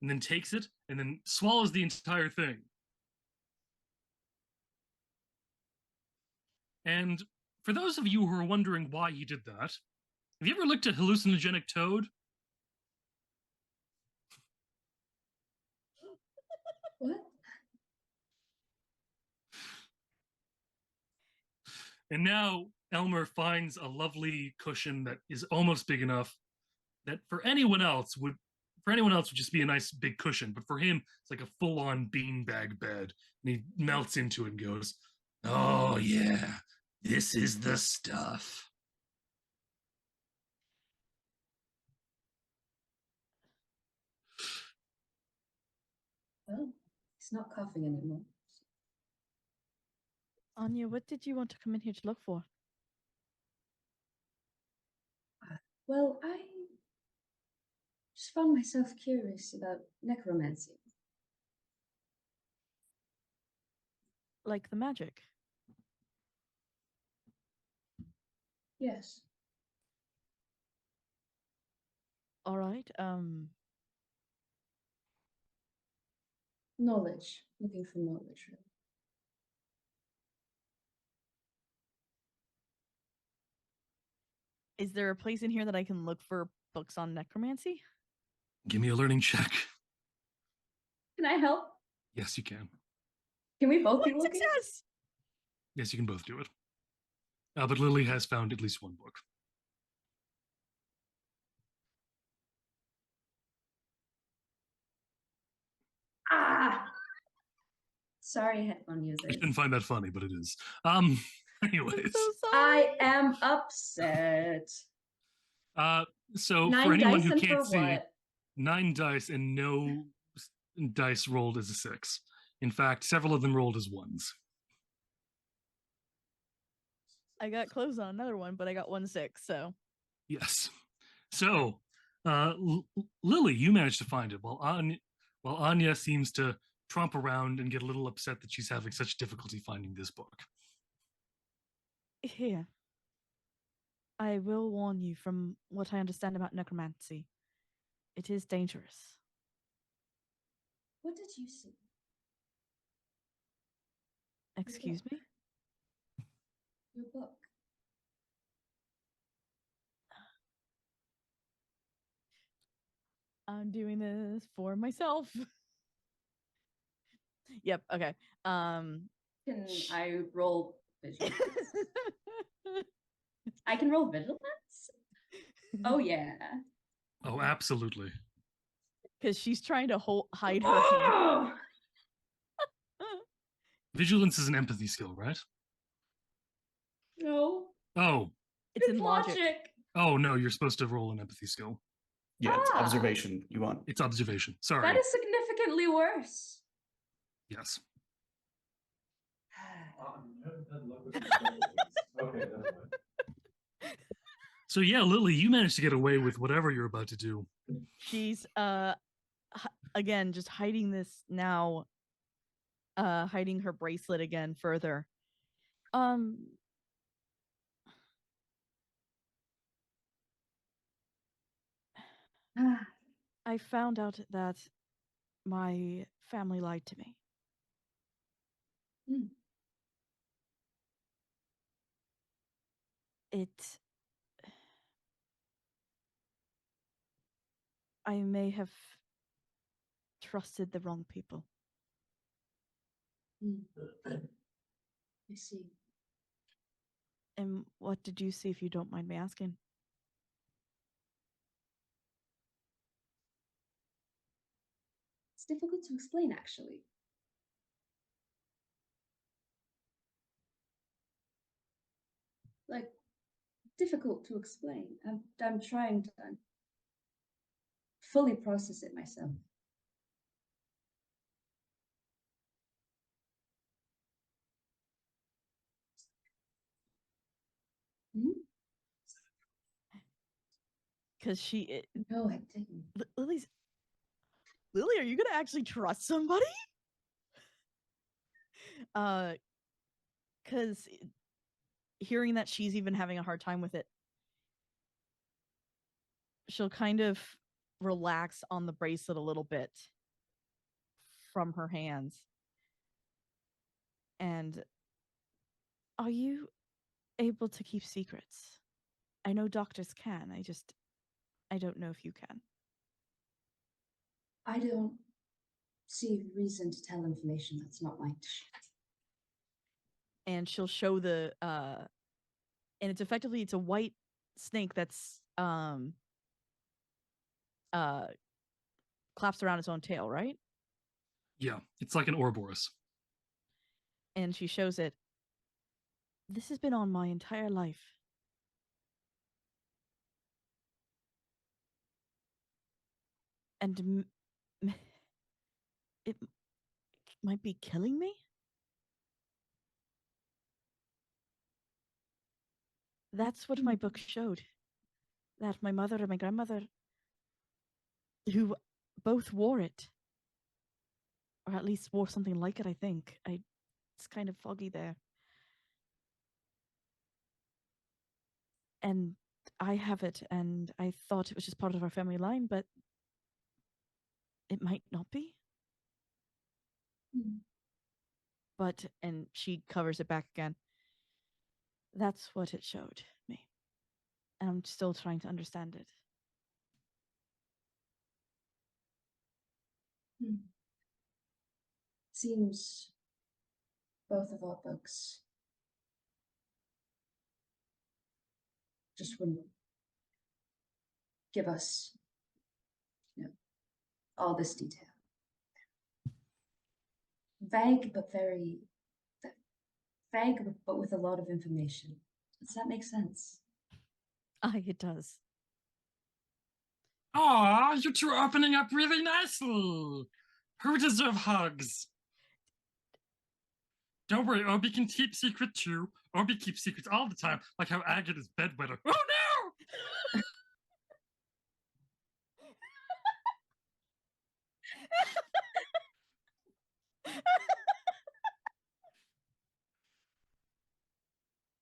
and then takes it, and then swallows the entire thing. And for those of you who are wondering why he did that, have you ever looked at hallucinogenic toad? What? And now Elmer finds a lovely cushion that is almost big enough that for anyone else would just be a nice big cushion, but for him it's like a full-on beanbag bed, and he melts into it and goes, "Oh yeah, this is the stuff." Well, he's not coughing anymore. Anya, what did you want to come in here to look for? Well, I just found myself curious about necromancy. Like the magic? Yes. All right. Knowledge. Looking for knowledge, really. Is there a place in here that I can look for books on necromancy? Give me a learning check. Can I help? Yes, you can. Can we both be What looking? success! Yes, you can both do it. But Lily has found at least one book. Ah! Sorry, headphone I users. shouldn't find that funny, but it is. Anyways, I'm so sorry. I am upset. so 9 for anyone dice who and can't for see, what? 9 dice and no dice rolled as a 6. In fact, several of them rolled as 1s. I got close on another one, but I got 1-6, so. Yes. So, Lily, you managed to find it, while Anya seems to tromp around and get a little upset that she's having such difficulty finding this book. Here. I will warn you from what I understand about necromancy. It is dangerous. What did you see? Excuse me? Your book. I'm doing this for myself. Yep, okay. Can I roll vigilance? I can roll vigilance? Oh yeah. Oh, absolutely. Because she's trying to hide her hand. Oh! Vigilance is an empathy skill, right? No. Oh, It's in logic. oh no, you're supposed to roll an empathy skill. Yeah, it's Ah. observation you want. It's observation. Sorry. That is significantly worse. Yes. Okay, never mind. So yeah, Lily, you managed to get away with whatever you're about to do. She's again just hiding this now, hiding her bracelet again further. I found out that my family lied to me. Hmm. I may have trusted the wrong people. I see. And what did you see, if you don't mind me asking? It's difficult to explain, actually. Like, difficult to explain. I'm trying to fully process it myself. Hmm? Because she, No, I didn't. Lily, are you gonna actually trust somebody? Because hearing that she's even having a hard time with it, she'll kind of relax on the bracelet a little bit from her hands. And are you able to keep secrets? I know doctors can. I don't know if you can. I don't see reason to tell information that's not mine to share. And she'll show the and it's effectively, it's a white snake that's claps around its own tail, right? Yeah, it's like an Ouroboros. And she shows it. This has been on my entire life. And it might be killing me? That's what my book showed. That my mother and my grandmother, who both wore it, or at least wore something like it, I think. It's kind of foggy there. And I have it, and I thought it was just part of our family line, but it might not be. But, and she covers it back again. That's what it showed me. And I'm still trying to understand it. Seems both of our books just wouldn't give us, all this detail. Vague, but very vague, but with a lot of information. Does that make sense? It does. Aw, you two are opening up really nicely. Who deserve hugs? Don't worry, Obi can keep secret too. Obi keeps secrets all the time, like how Agate is bedwetter. Oh no!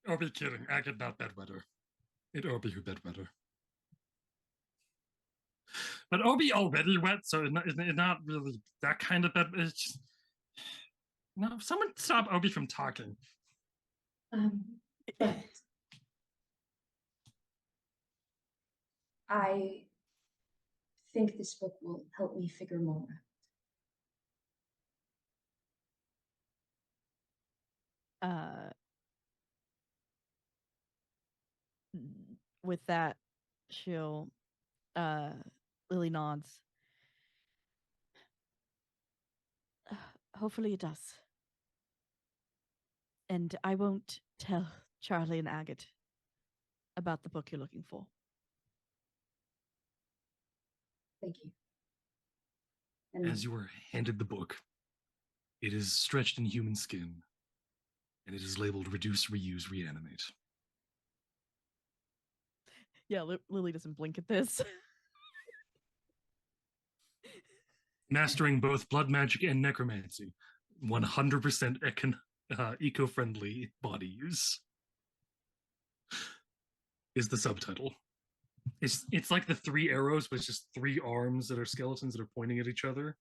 Obi kidding. Agate not bedwetter. It Obi who bedwetter. But Obi already wet, so it's not really that kind of bad. It's just, no, someone stop Obi from talking. But I think this book will help me figure more out. With that, she'll Lily nods. Hopefully it does. And I won't tell Charlie and Agate about the book you're looking for. Thank you. And As you are handed the book, it is stretched in human skin, and it is labeled Reduce, Reuse, Reanimate. Yeah, Lily doesn't blink at this. Mastering both blood magic and necromancy. 100% eco-friendly body use is the subtitle. It's like the 3 arrows, but it's just 3 arms that are skeletons that are pointing at each other.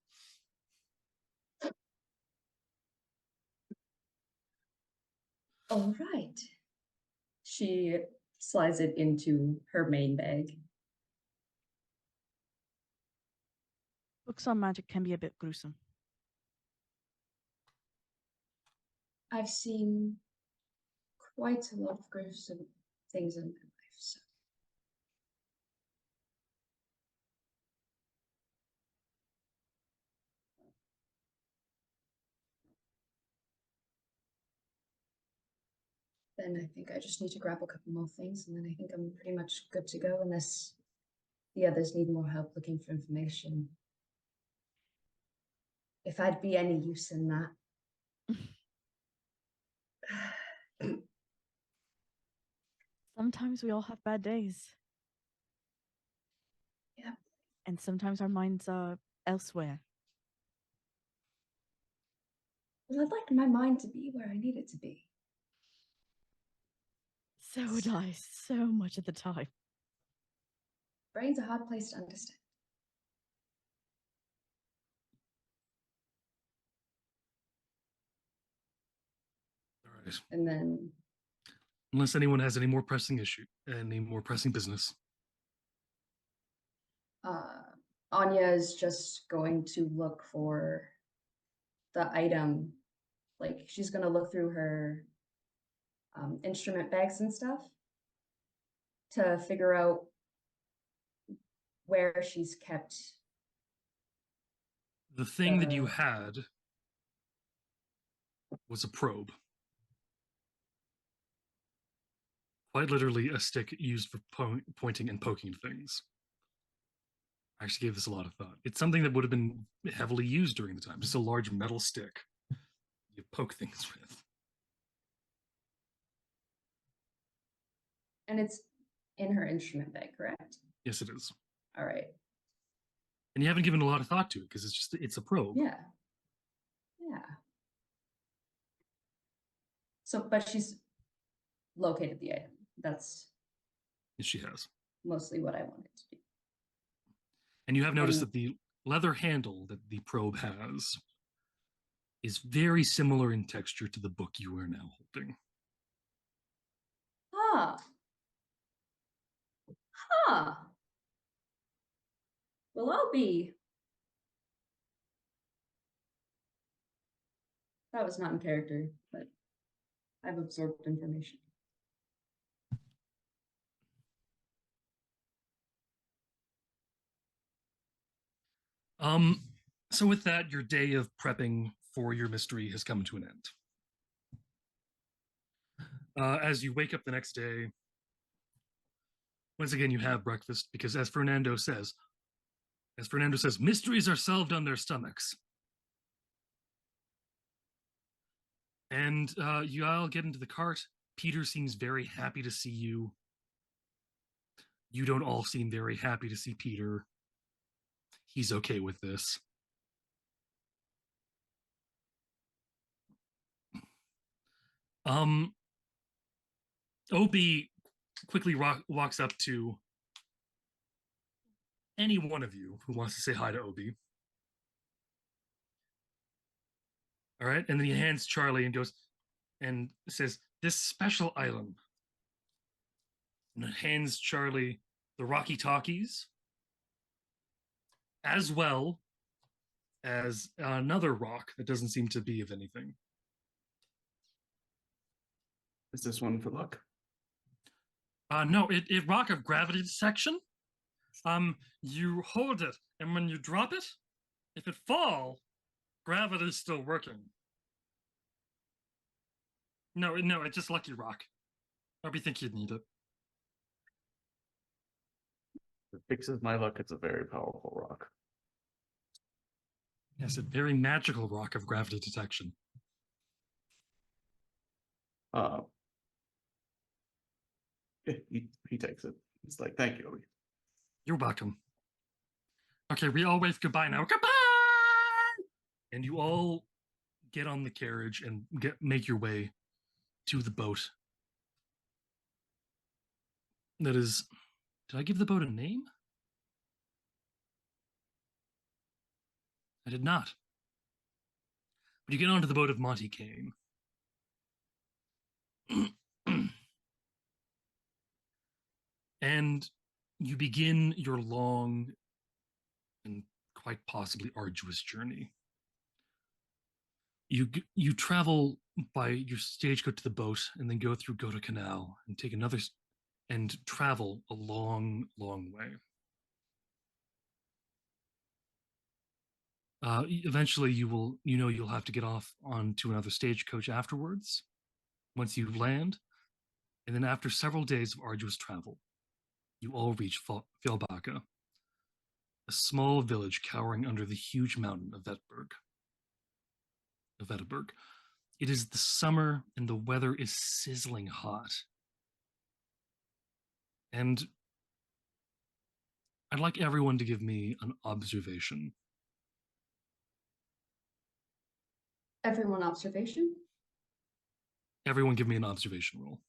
all right. She slides it into her main bag. Books on magic can be a bit gruesome. I've seen quite a lot of gruesome things in my life, so then I think I just need to grab a couple more things, and then I think I'm pretty much good to go, unless the others need more help looking for information. If I'd be any use in that. Sometimes we all have bad days. Yeah. And sometimes our minds are elsewhere. Well, I'd like my mind to be where I need it to be. So would I, so much of the time. Brain's a hard place to understand. All right. And then Unless anyone has any more pressing business. Anya is just going to look for the item. Like, she's going to look through her instrument bags and stuff to figure out where she's kept. The thing that you had was a probe. Quite literally a stick used for pointing and poking things. I actually gave this a lot of thought. It's something that would have been heavily used during the time. Just a large metal stick you poke things with. And it's in her instrument bag, correct? Yes, it is. All right. And you haven't given a lot of thought to it because it's a probe. Yeah. Yeah. So, but she's located the item. That's Yes, she has. mostly what I wanted to do. And you have noticed that the leather handle that the probe has is very similar in texture to the book you are now holding. Ah. Huh. Well, I'll be. That was not in character, but I've absorbed information. So with that, your day of prepping for your mystery has come to an end. As you wake up the next day, once again you have breakfast because as Fernando says, mysteries are solved on their stomachs. And you all get into the cart. Peter seems very happy to see you. You don't all seem very happy to see Peter. He's okay with this. Obi quickly walks up to any one of you who wants to say hi to Obi. All right, and then he hands Charlie and goes and says, "This special item." And it hands Charlie the Rocky Talkies, as well as another rock that doesn't seem to be of anything. Is this one for luck? No, it rock of gravity detection. You hold it, and when you drop it, if it fall, gravity's still working. No, it's just lucky rock. I think you'd need it. It fixes my luck. It's a very powerful rock. Yes, a very magical rock of gravity detection. He takes it. It's like, thank you, Obi. You're welcome. Okay, we all wave goodbye now. Goodbye! And you all get on the carriage and make your way to the boat. That is, did I give the boat a name? I did not. But you get onto the boat of Monty Kane. And you begin your long and quite possibly arduous journey. You travel by your stagecoach to the boat and then go through Goda Canal and take another and travel a long, long way. Eventually, you'll have to get off onto another stagecoach afterwards, once you land, and then after several days of arduous travel, you all reach Fjellbacka, a small village cowering under the huge mountain of Vetterberg. It is the summer and the weather is sizzling hot. And I'd like everyone to give me an observation. Everyone observation? Everyone give me an observation roll.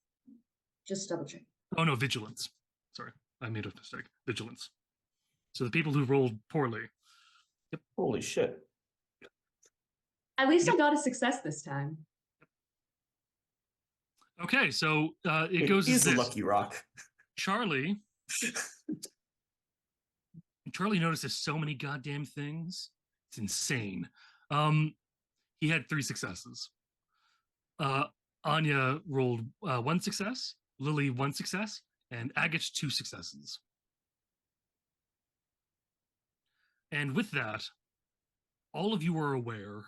Just double check. Oh no, vigilance. Sorry, I made a mistake. Vigilance. So the people who rolled poorly. Holy shit. At least Yep. I got a success this time. Okay, so it goes He's as the this. lucky rock. Charlie notices so many goddamn things. It's insane. He had 3 successes. Anya rolled 1 success, Lily 1 success, and Agate 2 successes. And with that, all of you are aware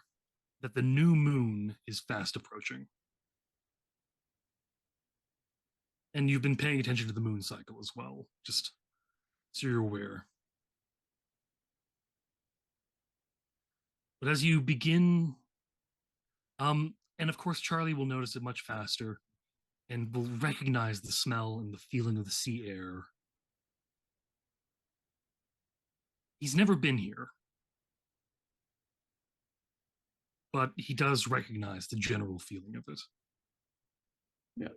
that the new moon is fast approaching. And you've been paying attention to the moon cycle as well, just so you're aware. But as you begin, and of course, Charlie will notice it much faster and will recognize the smell and the feeling of the sea air. He's never been here, but he does recognize the general feeling of it. Yeah.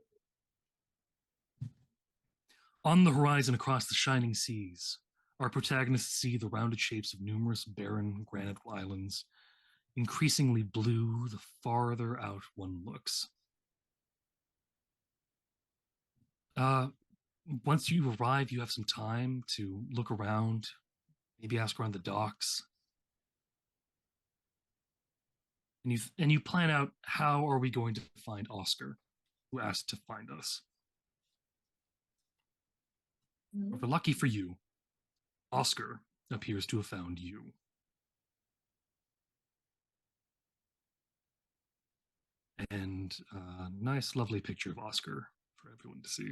On the horizon across the shining seas, our protagonists see the rounded shapes of numerous barren granite islands, increasingly blue the farther out one looks. Once you arrive, you have some time to look around, maybe ask around the docks. And you plan out, how are we going to find Oscar, who asked to find us? But lucky for you, Oscar appears to have found you. And a nice, lovely picture of Oscar for everyone to see.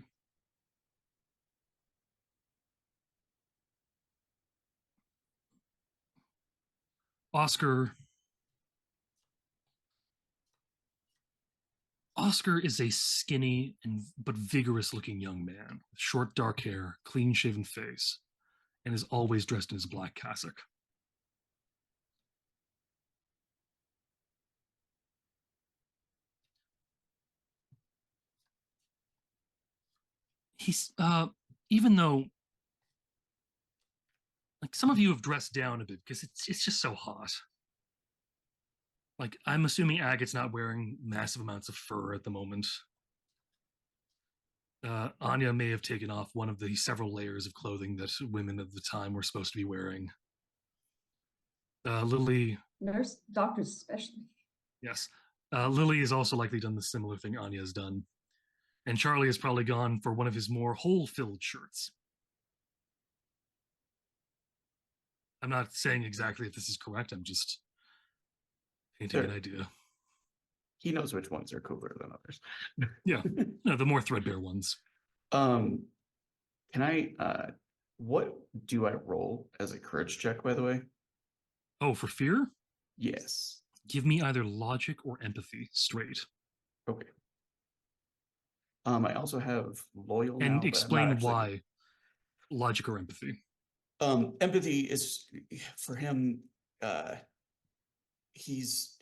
Oscar is a skinny but vigorous-looking young man with short, dark hair, clean-shaven face, and is always dressed in his black cassock. He's even though like some of you have dressed down a bit because it's just so hot. Like I'm assuming Agate's not wearing massive amounts of fur at the moment. Anya may have taken off one of the several layers of clothing that women of the time were supposed to be wearing. Lily, Doctors especially. yes, Lily has also likely done the similar thing Anya has done, and Charlie has probably gone for one of his more hole-filled shirts. I'm not saying exactly if this is correct. I'm just painting an idea. He knows which ones are cooler than others. Yeah, no, the more threadbare ones. Can I, what do I roll as a courage check, by the way? Oh, for fear? Yes. Give me either logic or empathy straight. Okay. I also have loyal now, And but I'm not explain actually. why logic or empathy. Empathy is for him, he's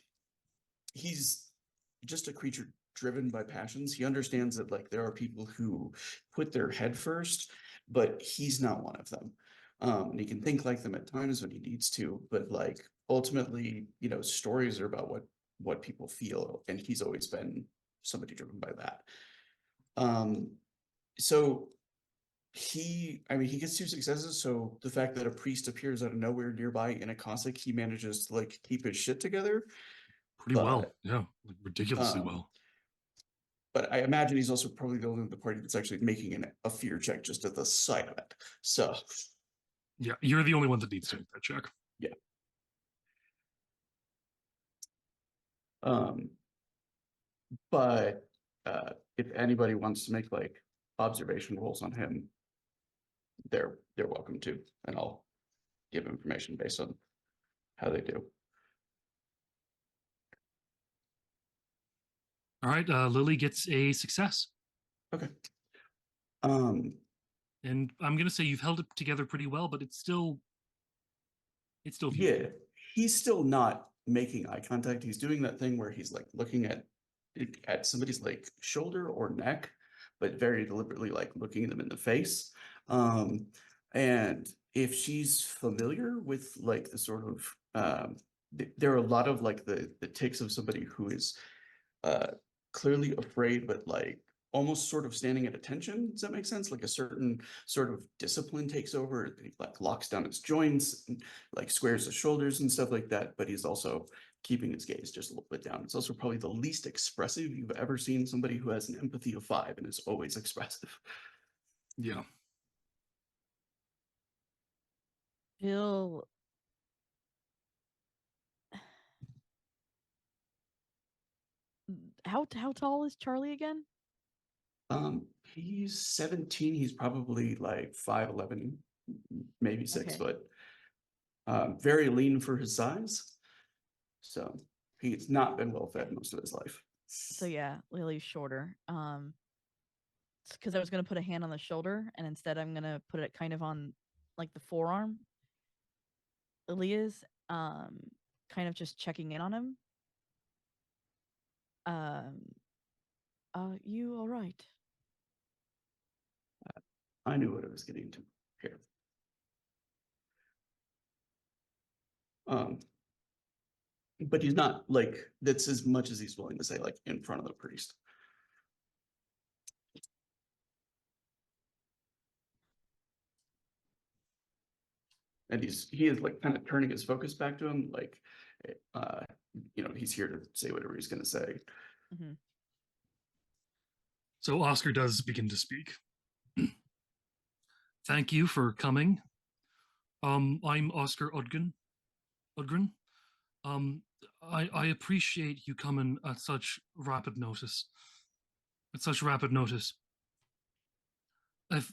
just a creature driven by passions. He understands that like there are people who put their head first, but he's not one of them. And he can think like them at times when he needs to, but like ultimately, you know, stories are about what people feel, and he's always been somebody driven by that. So I mean, he gets 2 successes, so the fact that a priest appears out of nowhere nearby in a Cossack, he manages to like keep his shit together. Pretty well, But yeah, like ridiculously um, well. but I imagine he's also probably the only one in the party that's actually making a fear check just at the sight of it. So Yeah, you're the only one that needs to make that check. yeah. Um, but if anybody wants to make like observation rolls on him, they're welcome to, and I'll give information based on how they do. All right, Lily gets a success. Okay. Um, And I'm gonna say you've held it together pretty well, but it's still yeah, he's still not making eye contact. He's doing that thing where he's like looking at somebody's like shoulder or neck, but very deliberately like looking them in the face. And if she's familiar with like the sort of there are a lot of like the ticks of somebody who is clearly afraid, but like almost sort of standing at attention. Does that make sense? Like a certain sort of discipline takes over. He like locks down his joints, and, like squares his shoulders and stuff like that. But he's also keeping his gaze just a little bit down. It's also probably the least expressive you've ever seen somebody who has an empathy of 5 and is always expressive. Yeah. Bill, how tall is Charlie again? He's 17. He's probably like 5'11", maybe 6 Okay. foot. Very lean for his size. So he's not been well fed most of his life. So yeah, Lily's shorter. Because I was gonna put a hand on the shoulder, and instead I'm gonna put it kind of on like the forearm. Lily is kind of just checking in on him. You all right? I knew what I was getting to here. But he's not like, that's as much as he's willing to say, like in front of the priest. And he is like kind of turning his focus back to him, like, uh, you know, he's here to say whatever he's going to say. Mm-hmm. So Oscar does begin to speak. Thank you for coming. I'm Oscar Udgren. Um, I appreciate you coming at such rapid notice. At such rapid notice.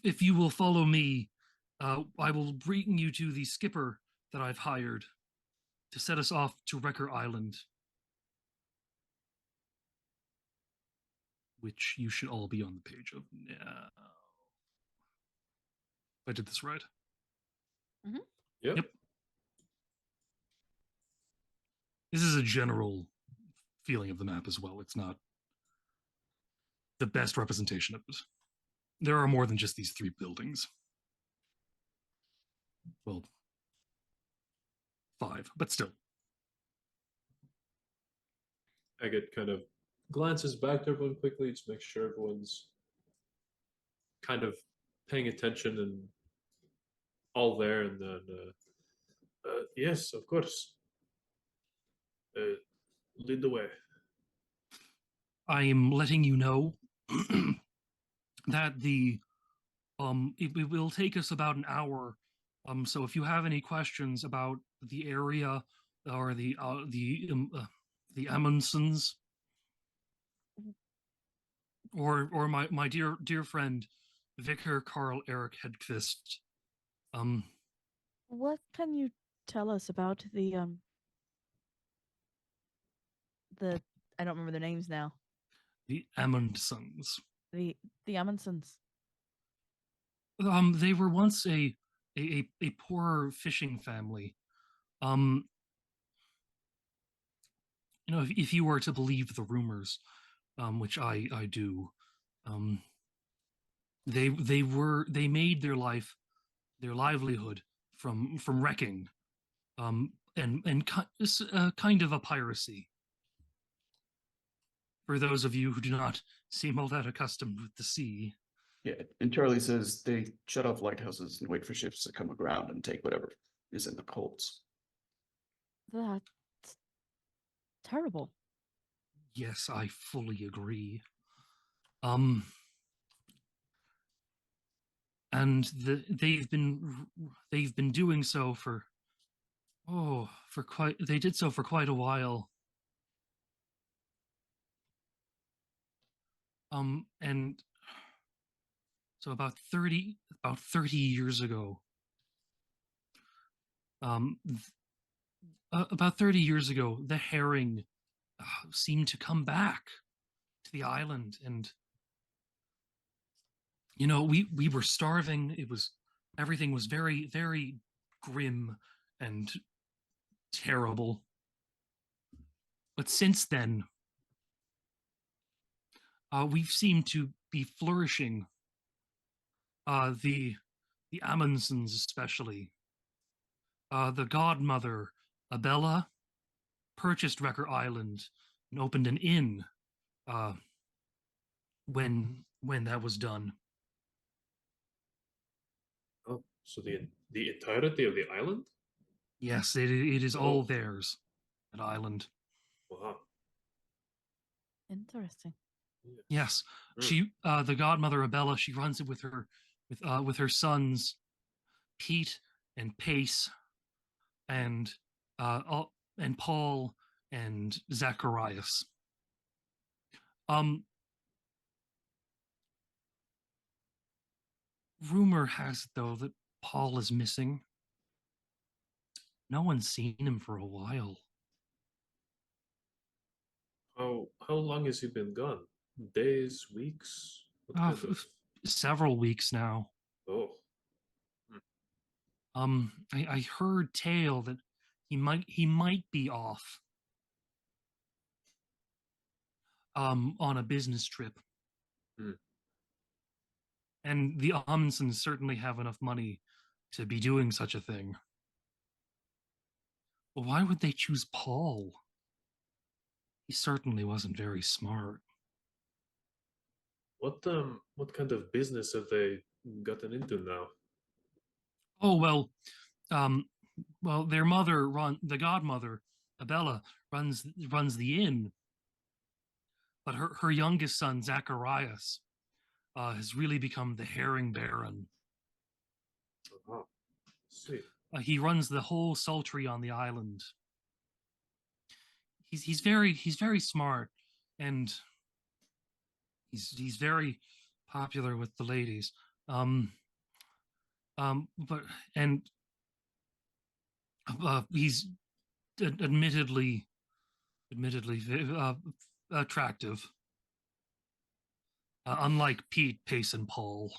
If you will follow me, I will bring you to the skipper that I've hired to set us off to Wrecker Island, which you should all be on the page of now. I did this right. Mm-hmm. Yep. This is a general feeling of the map as well. It's not the best representation of it. There are more than just these 3 buildings. Well, 5, but still. Agate kind of glances back to everyone quickly to make sure everyone's kind of paying attention and all there, and then yes, of course, lead the way. I am letting you know that it will take us about an hour. So if you have any questions about the area or the Amundsons, or my dear friend Vicar Karl Eric Hedqvist, What can you tell us about the I don't remember their names now. the Amundsons. The Amundsons. They were once a poor fishing family. Um, if you were to believe the rumors, which I do, um, they made their livelihood from wrecking, and kind of a piracy. For those of you who do not seem all that accustomed with the sea. Yeah, and Charlie says they shut off lighthouses and wait for ships to come aground and take whatever is in the holds. That's terrible. Yes, I fully agree. And they've been doing so for they did so for quite a while. And so about 30 years ago, um, about 30 years ago, the herring seemed to come back to the island, and we were starving. Everything was very, very grim and terrible. But since then, we've seemed to be flourishing. The Amundsons especially. The godmother, Abella, purchased Wrecker Island and opened an inn when that was done. Oh, so the entirety of the island? Yes, it is all Oh. theirs, that island. Wow. Interesting. Yes, Mm. the godmother Abella, she runs it with her sons, Pete and Pace, and and Paul and Zacharias. Rumor has it though that Paul is missing. No one's seen him for a while. How long has he been gone? Days, weeks? What kind of? Several weeks now. Oh, I heard tale that he might be off on a business trip. Hmm. And the Amundsons certainly have enough money to be doing such a thing. But why would they choose Paul? He certainly wasn't very smart. what kind of business have they gotten into now? Oh um, their the godmother, Abella, runs the inn, but her youngest son, Zacharias, has really become the herring baron. Oh, see. He runs the whole sultry on the island. He's very smart, and he's very popular with the ladies. But and he's admittedly attractive. Unlike Pete, Pace, and Paul,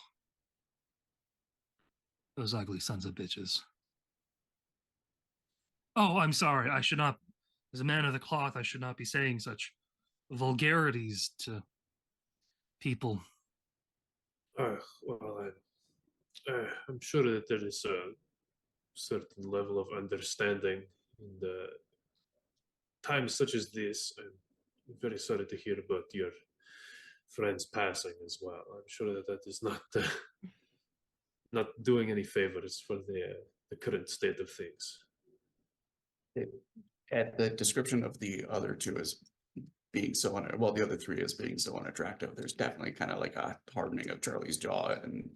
those ugly sons of bitches. Oh, I'm sorry. I should not, as a man of the cloth, I should not be saying such vulgarities to people. Well, I'm sure that there is a certain level of understanding And times such as this, I'm very sorry to hear about your friend's passing as well. I'm sure that that is not not doing any favors for the current state of things. At the description of the other two as being so well, the other three as being so unattractive, there's definitely kind of like a hardening of Charlie's jaw and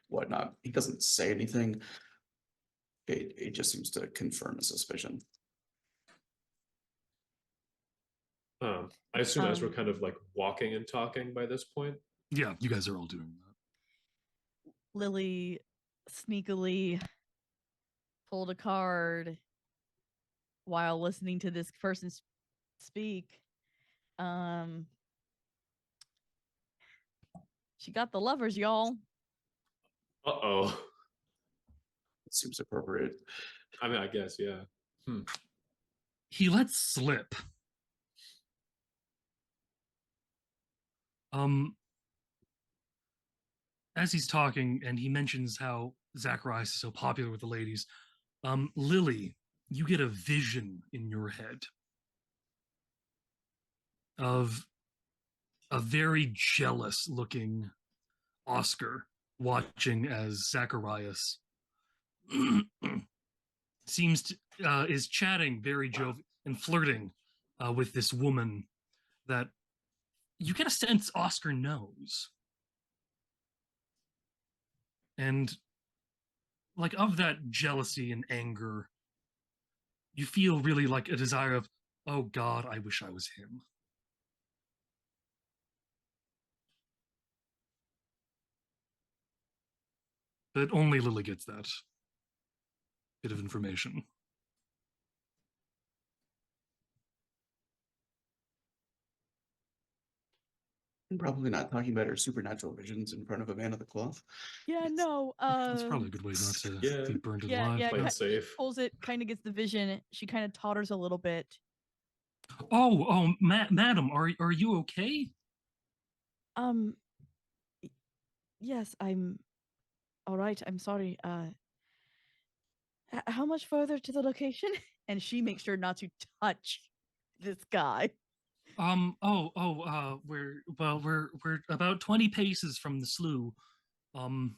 whatnot. He doesn't say anything. It just seems to confirm a suspicion. I assume as we're Um, kind of like walking and talking by this point. Yeah, you guys are all doing that. Lily sneakily pulled a card while listening to this person speak. She got the lovers, y'all. Uh-oh. It seems appropriate. I mean, I guess, yeah. He lets slip. As he's talking, and he mentions how Zacharias is so popular with the ladies, Lily, you get a vision in your head of a very jealous looking Oscar watching as Zacharias seems to is chatting very jovial and flirting with this woman that you get a sense Oscar knows. And like of that jealousy and anger, you feel really like a desire of, oh God, I wish I was him. But only Lily gets that bit of information. And probably not talking about her supernatural visions in front of a man of the cloth. Yeah, no. That's probably a good way not to Yeah. be burned Yeah, alive. yeah. Playing Yeah. safe. Pulls it, kind of gets the vision. She kind of totters a little bit. Oh, madam, are you okay? Um, yes, I'm all right. I'm sorry. How much further to the location? And she makes sure not to touch this guy. We're about 20 paces from the slough. Um,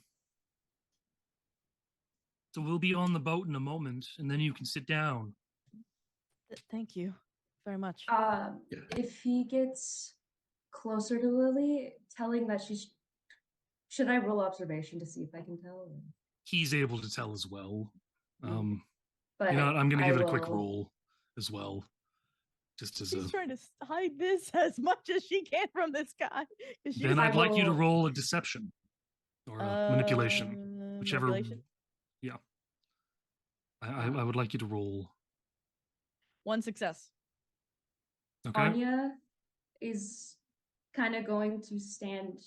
so we'll be on the boat in a moment, and then you can sit down. Thank you very much. If he gets closer to Lily, telling that she's. Should I roll observation to see if I can tell? He's able to tell as well. But You know what? I'm gonna I give it a quick will- roll as well. Just as She's a trying to hide this as much as she can from this guy. then I'd like you to will- roll a deception or a manipulation. Whichever Manipulation. Yeah. I would like you to roll. One success. Okay. Anya is kind of going to stand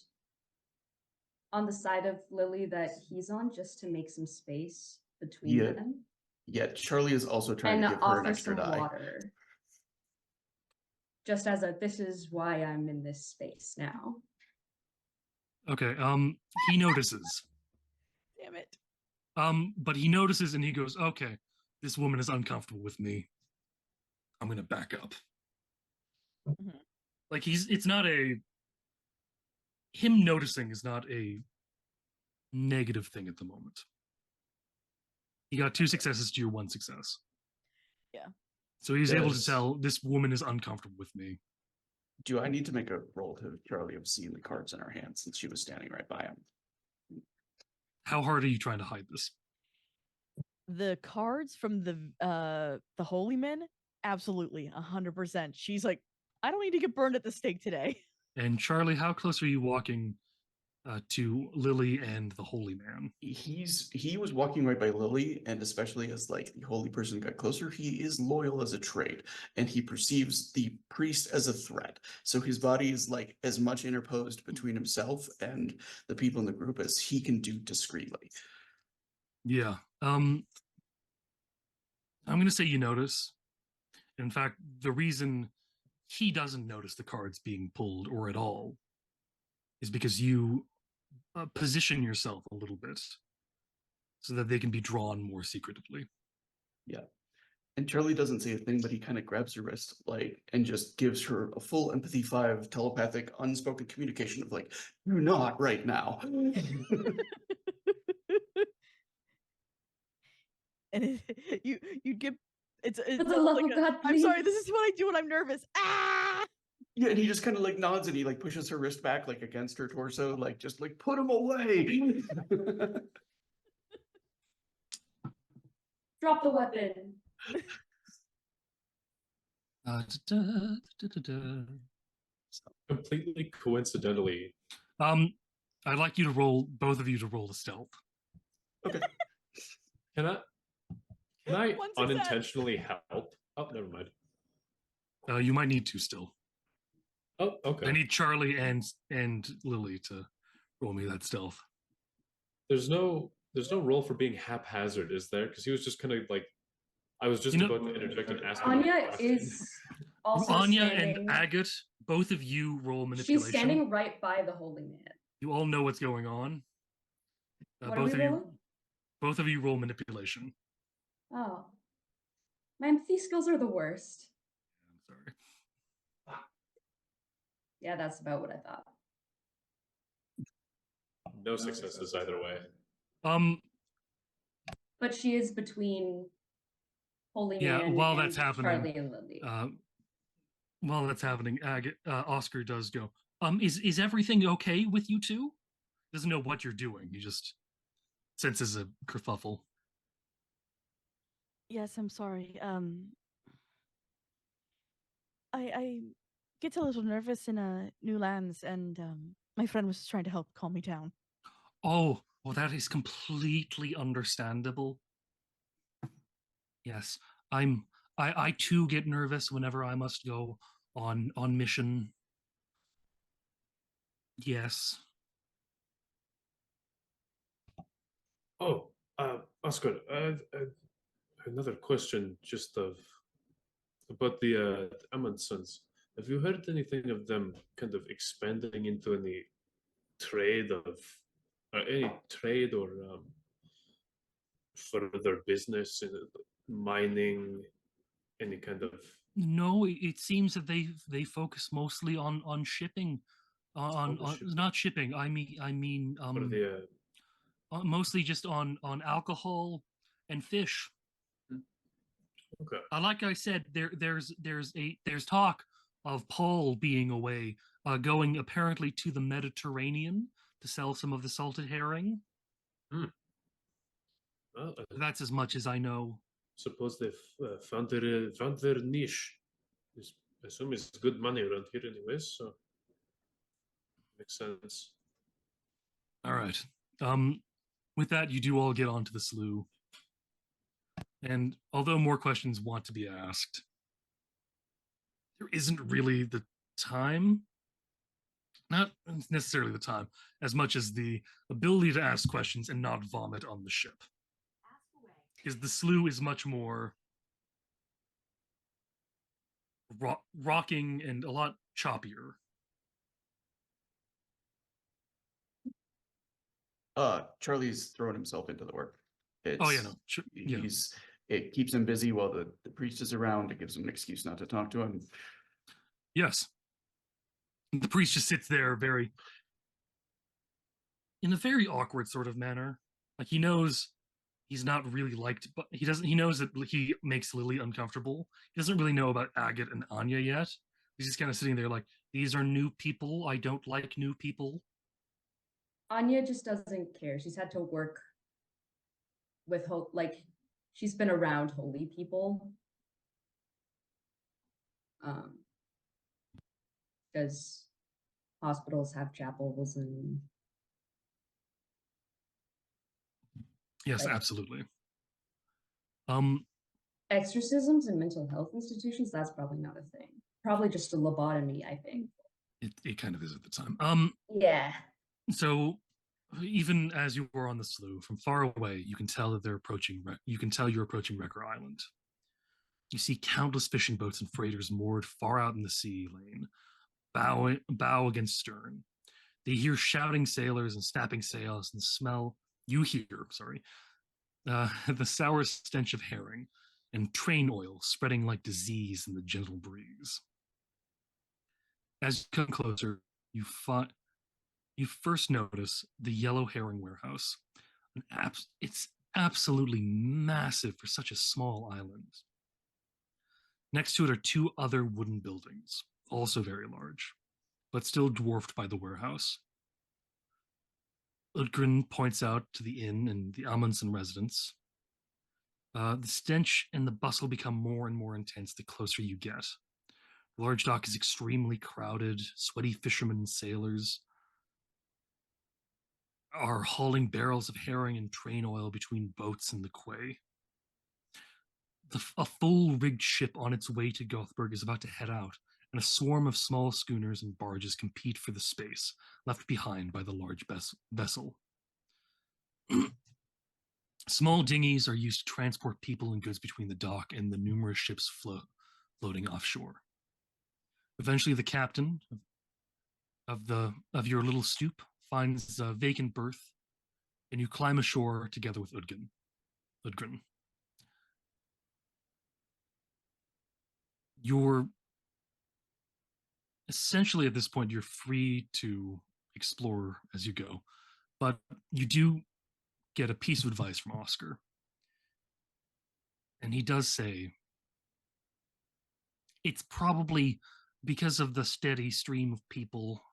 on the side of Lily that he's on just to make some space between Yeah. them Yeah, Charlie is also trying and to give her an offer extra some die. water. Just as a, this is why I'm in this space now. Okay. He notices. Damn it. But he notices and he goes, okay, this woman is uncomfortable with me. I'm gonna back up. Mhm. Like it's not him noticing is not a negative thing at the moment. He got 2 successes to your 1 success. Yeah. So he's able to Does- tell this woman is uncomfortable with me. Do I need to make a roll to Charlie of seeing the cards in her hand since she was standing right by him? How hard are you trying to hide this? The cards from the holy men, absolutely 100%. She's like, I don't need to get burned at the stake today. And Charlie, how close are you walking to Lily and the holy man? He was walking right by Lily, and especially as like the holy person got closer, he is loyal as a trait, and he perceives the priest as a threat. So his body is like as much interposed between himself and the people in the group as he can do discreetly. Yeah. I'm gonna say you notice. In fact, the reason he doesn't notice the cards being pulled or at all is because you position yourself a little bit so that they can be drawn more secretively. Yeah. And Charlie doesn't say a thing, but he kind of grabs her wrist, like, and just gives her a full empathy 5 telepathic unspoken communication of like, "Do not right now." And you get it's For the almost love like of God, I'm sorry, this please. is what I do when I'm nervous. Ah! Yeah, and he just kind of like nods and he like pushes her wrist back like against her torso, like just like put him away. Drop the weapon. Da, da, da, da, da. Completely coincidentally, I'd like you to roll, both of you to roll a stealth. Okay. can I One success. unintentionally help? Oh, never mind. You might need to still. Oh, okay. I need Charlie and Lily to roll me that stealth. There's no role for being haphazard, is there? Because he was just kind of like, I was just You know- about to interject and ask him a Anya question. is also Anya standing. and Agate, both of you roll manipulation. She's standing right by the holy man. You all know what's going on. What are Both we of you, rolling? both of you roll manipulation. Oh. My empathy skills are the worst. I'm sorry. Yeah, that's about what I thought. No successes either way. But she is between Holy Yeah, Man while and that's happening, Charlie and Lily. while that's happening, Oscar does go. Is everything okay with you two? Doesn't know what you're doing. He just senses a kerfuffle. Yes, I'm sorry. I get a little nervous in new lands, and my friend was trying to help calm me down. Oh, well, that is completely understandable. Yes, I too get nervous whenever I must go on mission. Yes. Oh, Oscar, another question just about the Amundsons. Have you heard anything of them kind of expanding into any trade or further business in mining, any kind of No, it seems that they focus mostly on shipping, shipping? not shipping. I mean or the mostly just on alcohol and fish. okay. Like I said, there's talk of Paul being away, going apparently to the Mediterranean to sell some of the salted herring. Well, I That's as much as I know. suppose they've found their niche. I assume it's good money around here, anyways. So makes sense. All right. Um, with that, you do all get onto the slough, and although more questions want to be asked, there isn't really the time. Not necessarily the time, as much as the ability to ask questions and not vomit on the ship. Because the slough is much more rocking and a lot choppier. Charlie's throwing himself into the work. Oh yeah, no, yeah. It keeps him busy while the priest is around. It gives him an excuse not to talk to him. Yes. The priest just sits there in a very awkward sort of manner. Like he knows he's not really liked, but he knows that he makes Lily uncomfortable. He doesn't really know about Agate and Anya yet. He's just kind of sitting there like, these are new people. I don't like new people. Anya just doesn't care. She's had to work with like she's been around holy people. Because hospitals have chapels and Yes, like, absolutely. exorcisms and mental health institutions, that's probably not a thing. Probably just a lobotomy, I think. It kind of is at the time. Yeah. So even as you were on the slough from far away, you can tell that they're approaching. You can tell you're approaching Wrecker Island. You see countless fishing boats and freighters moored far out in the sea lane, bow against stern. They hear shouting sailors and snapping sails, and the sour stench of herring, and train oil spreading like disease in the gentle breeze. As you come closer, you first notice the yellow herring warehouse. It's absolutely massive for such a small island. Next to it are two other wooden buildings, also very large, but still dwarfed by the warehouse. Udgren points out to the inn and the Amundsen residence. The stench and the bustle become more and more intense the closer you get. The large dock is extremely crowded. Sweaty fishermen and sailors are hauling barrels of herring and train oil between boats and the quay. A full-rigged ship on its way to Gothberg is about to head out, and a swarm of small schooners and barges compete for the space left behind by the large vessel. Small dinghies are used to transport people and goods between the dock and the numerous ships floating offshore. Eventually, the captain of your little sloop finds a vacant berth, and you climb ashore together with Udgren. You're essentially at this point you're free to explore as you go, but you do get a piece of advice from Oscar, and he does say it's probably because of the steady stream of people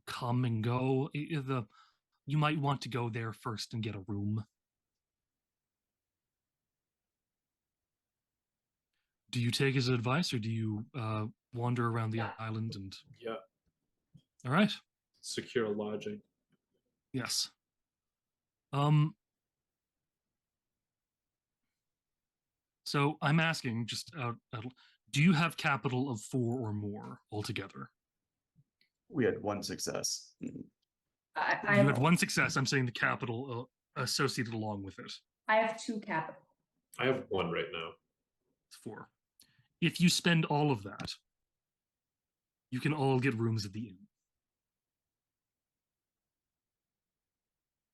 come and go. You might want to go there first and get a room. Do you take his advice, or do you wander around the island and? Yeah. All right. Secure lodging. Yes. So I'm asking, just do you have capital of 4 or more altogether? We had one success. I You had one success. I'm saying the capital associated along with it. I have 2 capital. I have 1 right now. It's 4. If you spend all of that, you can all get rooms at the inn.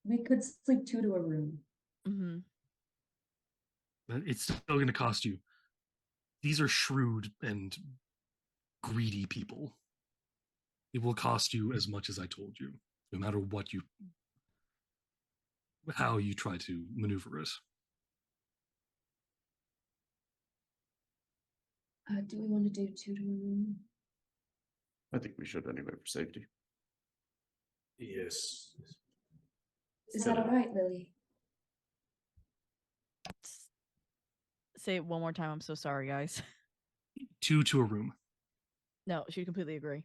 We could sleep 2 to a room. Mm-hmm. But it's still going to cost you. These are shrewd and greedy people. It will cost you as much as I told you, no matter how you try to maneuver it. Do we want to do 2 to a room? I think we should anyway for safety. Yes. Is that all right, Lily? Say it one more time. I'm so sorry, guys. 2 to a room. No, she completely agree.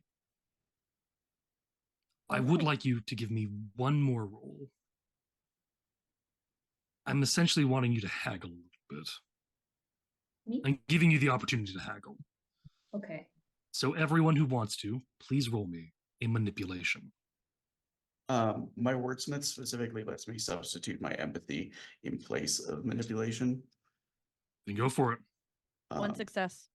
I would Okay. like you to give me one more roll. I'm essentially wanting you to haggle a little bit. Me? I'm giving you the opportunity to haggle. Okay. So everyone who wants to, please roll me a manipulation. My wordsmith specifically lets me substitute my empathy in place of manipulation. Then go for it. One Um, success.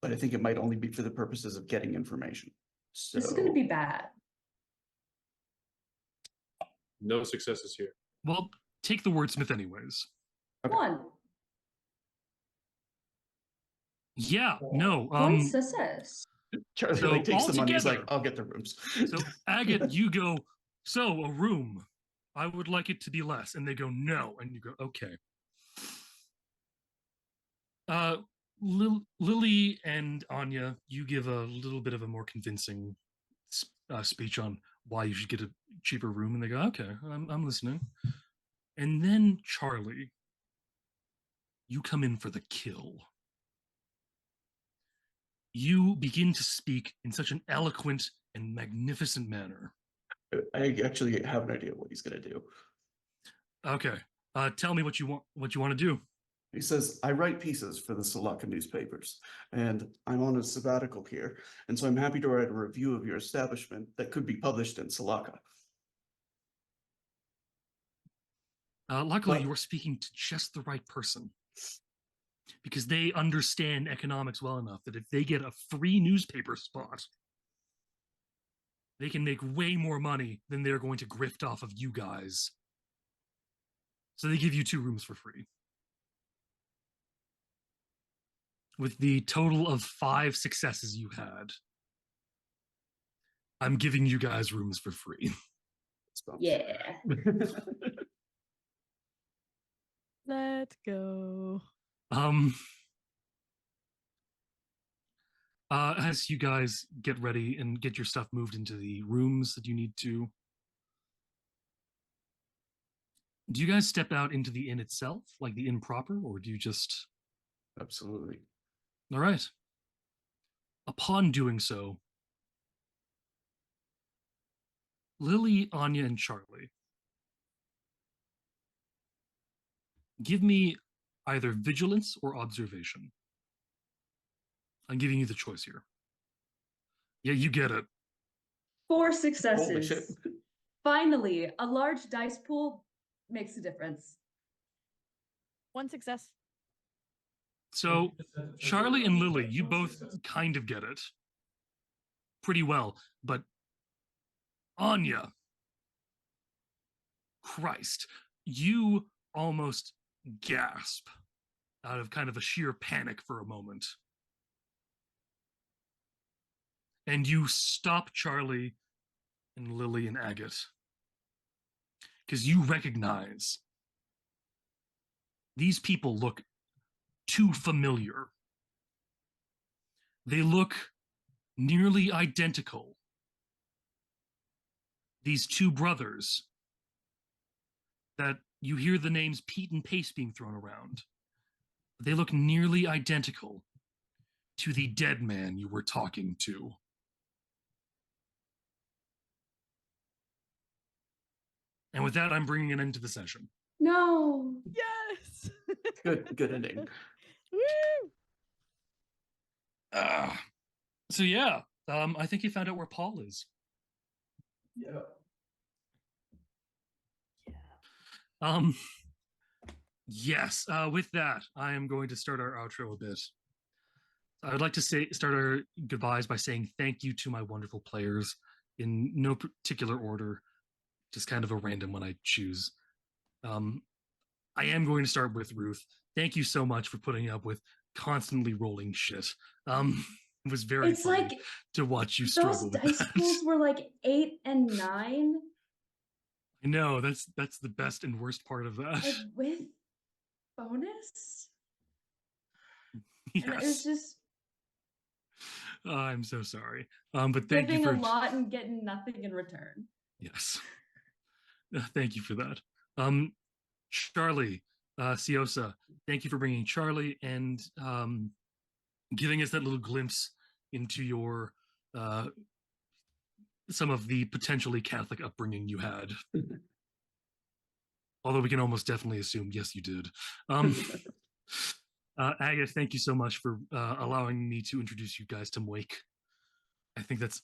but I think it might only be for the purposes of getting information. So This is going to be bad. No successes here. Well, take the wordsmith anyways. Okay. 1. Yeah, no. One success. Charlie So like takes the money. He's like, altogether- "I'll get the rooms." So Agate, you go, so a room. I would like it to be less. And they go, no. And you go, okay. Lily and Anya, you give a little bit of a more convincing speech on why you should get a cheaper room. And they go, okay, I'm listening. And then Charlie, you come in for the kill. You begin to speak in such an eloquent and magnificent manner. I actually have an idea what he's gonna do. Okay, tell me what you want. What you want to do? He says, "I write pieces for the Salaka newspapers, and I'm on a sabbatical here, and so I'm happy to write a review of your establishment that could be published in Salaka." Luckily, But- you're speaking to just the right person, because they understand economics well enough that if they get a free newspaper spot, they can make way more money than they're going to grift off of you guys. So they give you 2 rooms for free. with the total of 5 successes you had, I'm giving you guys rooms for free. Yeah. Let's go. Um, as you guys get ready and get your stuff moved into the rooms that you need to, do you guys step out into the inn itself, like the inn proper, or do you just... Absolutely. All right. Upon doing so, Lily, Anya, and Charlie, give me either vigilance or observation. I'm giving you the choice here. Yeah, you get it. 4 Holy shit. successes. Finally, a large dice pool makes a difference. 1 success. So, Charlie and Lily, you both kind of get it pretty well, but Anya, Christ, you almost gasp out of kind of a sheer panic for a moment. And you stop Charlie and Lily and Agate because you recognize these people look too familiar. They look nearly identical. These 2 brothers that you hear the names Pete and Pace being thrown around. They look nearly identical to the dead man you were talking to. And with that, I'm bringing an end to the session. No. Yes. Good ending. Woo! So yeah, I think you found out where Paul is. Yeah. Yes. With that, I am going to start our outro a bit. I would like to start our goodbyes by saying thank you to my wonderful players in no particular order, just kind of a random one I choose. I am going to start with Ruth. Thank you so much for putting up with constantly rolling shit. It was very It's funny like to watch you those struggle with dice that. pools were like 8 and 9. I know that's the best and worst part of that. Like with bonus. And it was Yes. just I'm so sorry. But thank you giving for a lot and getting nothing in return. Yes. Thank you for that. Charlie, Siosa, thank you for bringing Charlie and giving us that little glimpse into your some of the potentially Catholic upbringing you had. Although we can almost definitely assume, yes, you did. Agate, thank you so much for allowing me to introduce you guys to Moik. I think that's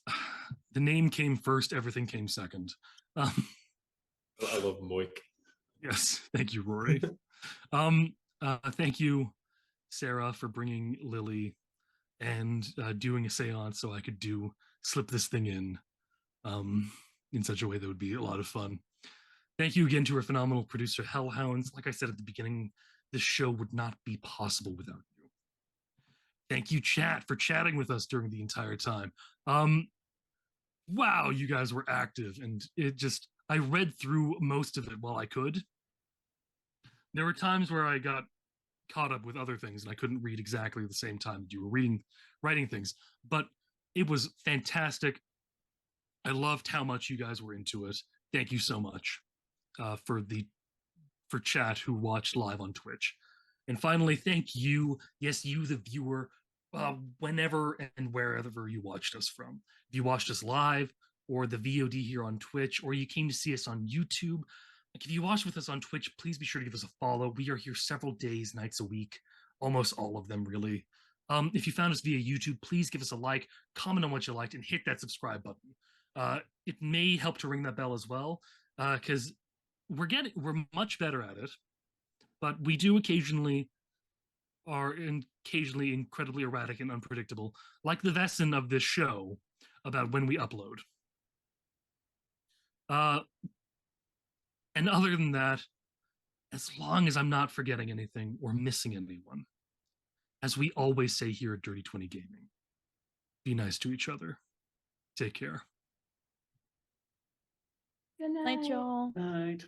the name came first, everything came second. I love Moik. Yes, thank you, Rory. Thank you, Sarah, for bringing Lily and doing a seance so I could slip this thing in such a way that would be a lot of fun. Thank you again to our phenomenal producer, Hellhounds. Like I said at the beginning, this show would not be possible without you. Thank you, chat, for chatting with us during the entire time. Wow, you guys were active, and I read through most of it while I could. There were times where I got caught up with other things and I couldn't read exactly at the same time that you were writing things, but it was fantastic. I loved how much you guys were into it. Thank you so much for chat who watched live on Twitch. And finally, thank you, yes, you, the viewer, whenever and wherever you watched us from. If you watched us live or the VOD here on Twitch, or you came to see us on YouTube, like if you watch with us on Twitch, please be sure to give us a follow. We are here several days, nights a week, almost all of them, really. If you found us via YouTube, please give us a like, comment on what you liked, and hit that subscribe button. It may help to ring that bell as well, because we're much better at it, but we do occasionally incredibly erratic and unpredictable, like the Vaesen of this show about when we upload. And other than that, as long as I'm not forgetting anything or missing anyone, as we always say here at Dirty 20 Gaming, be nice to each other. Take care. Good Night, y'all. Night.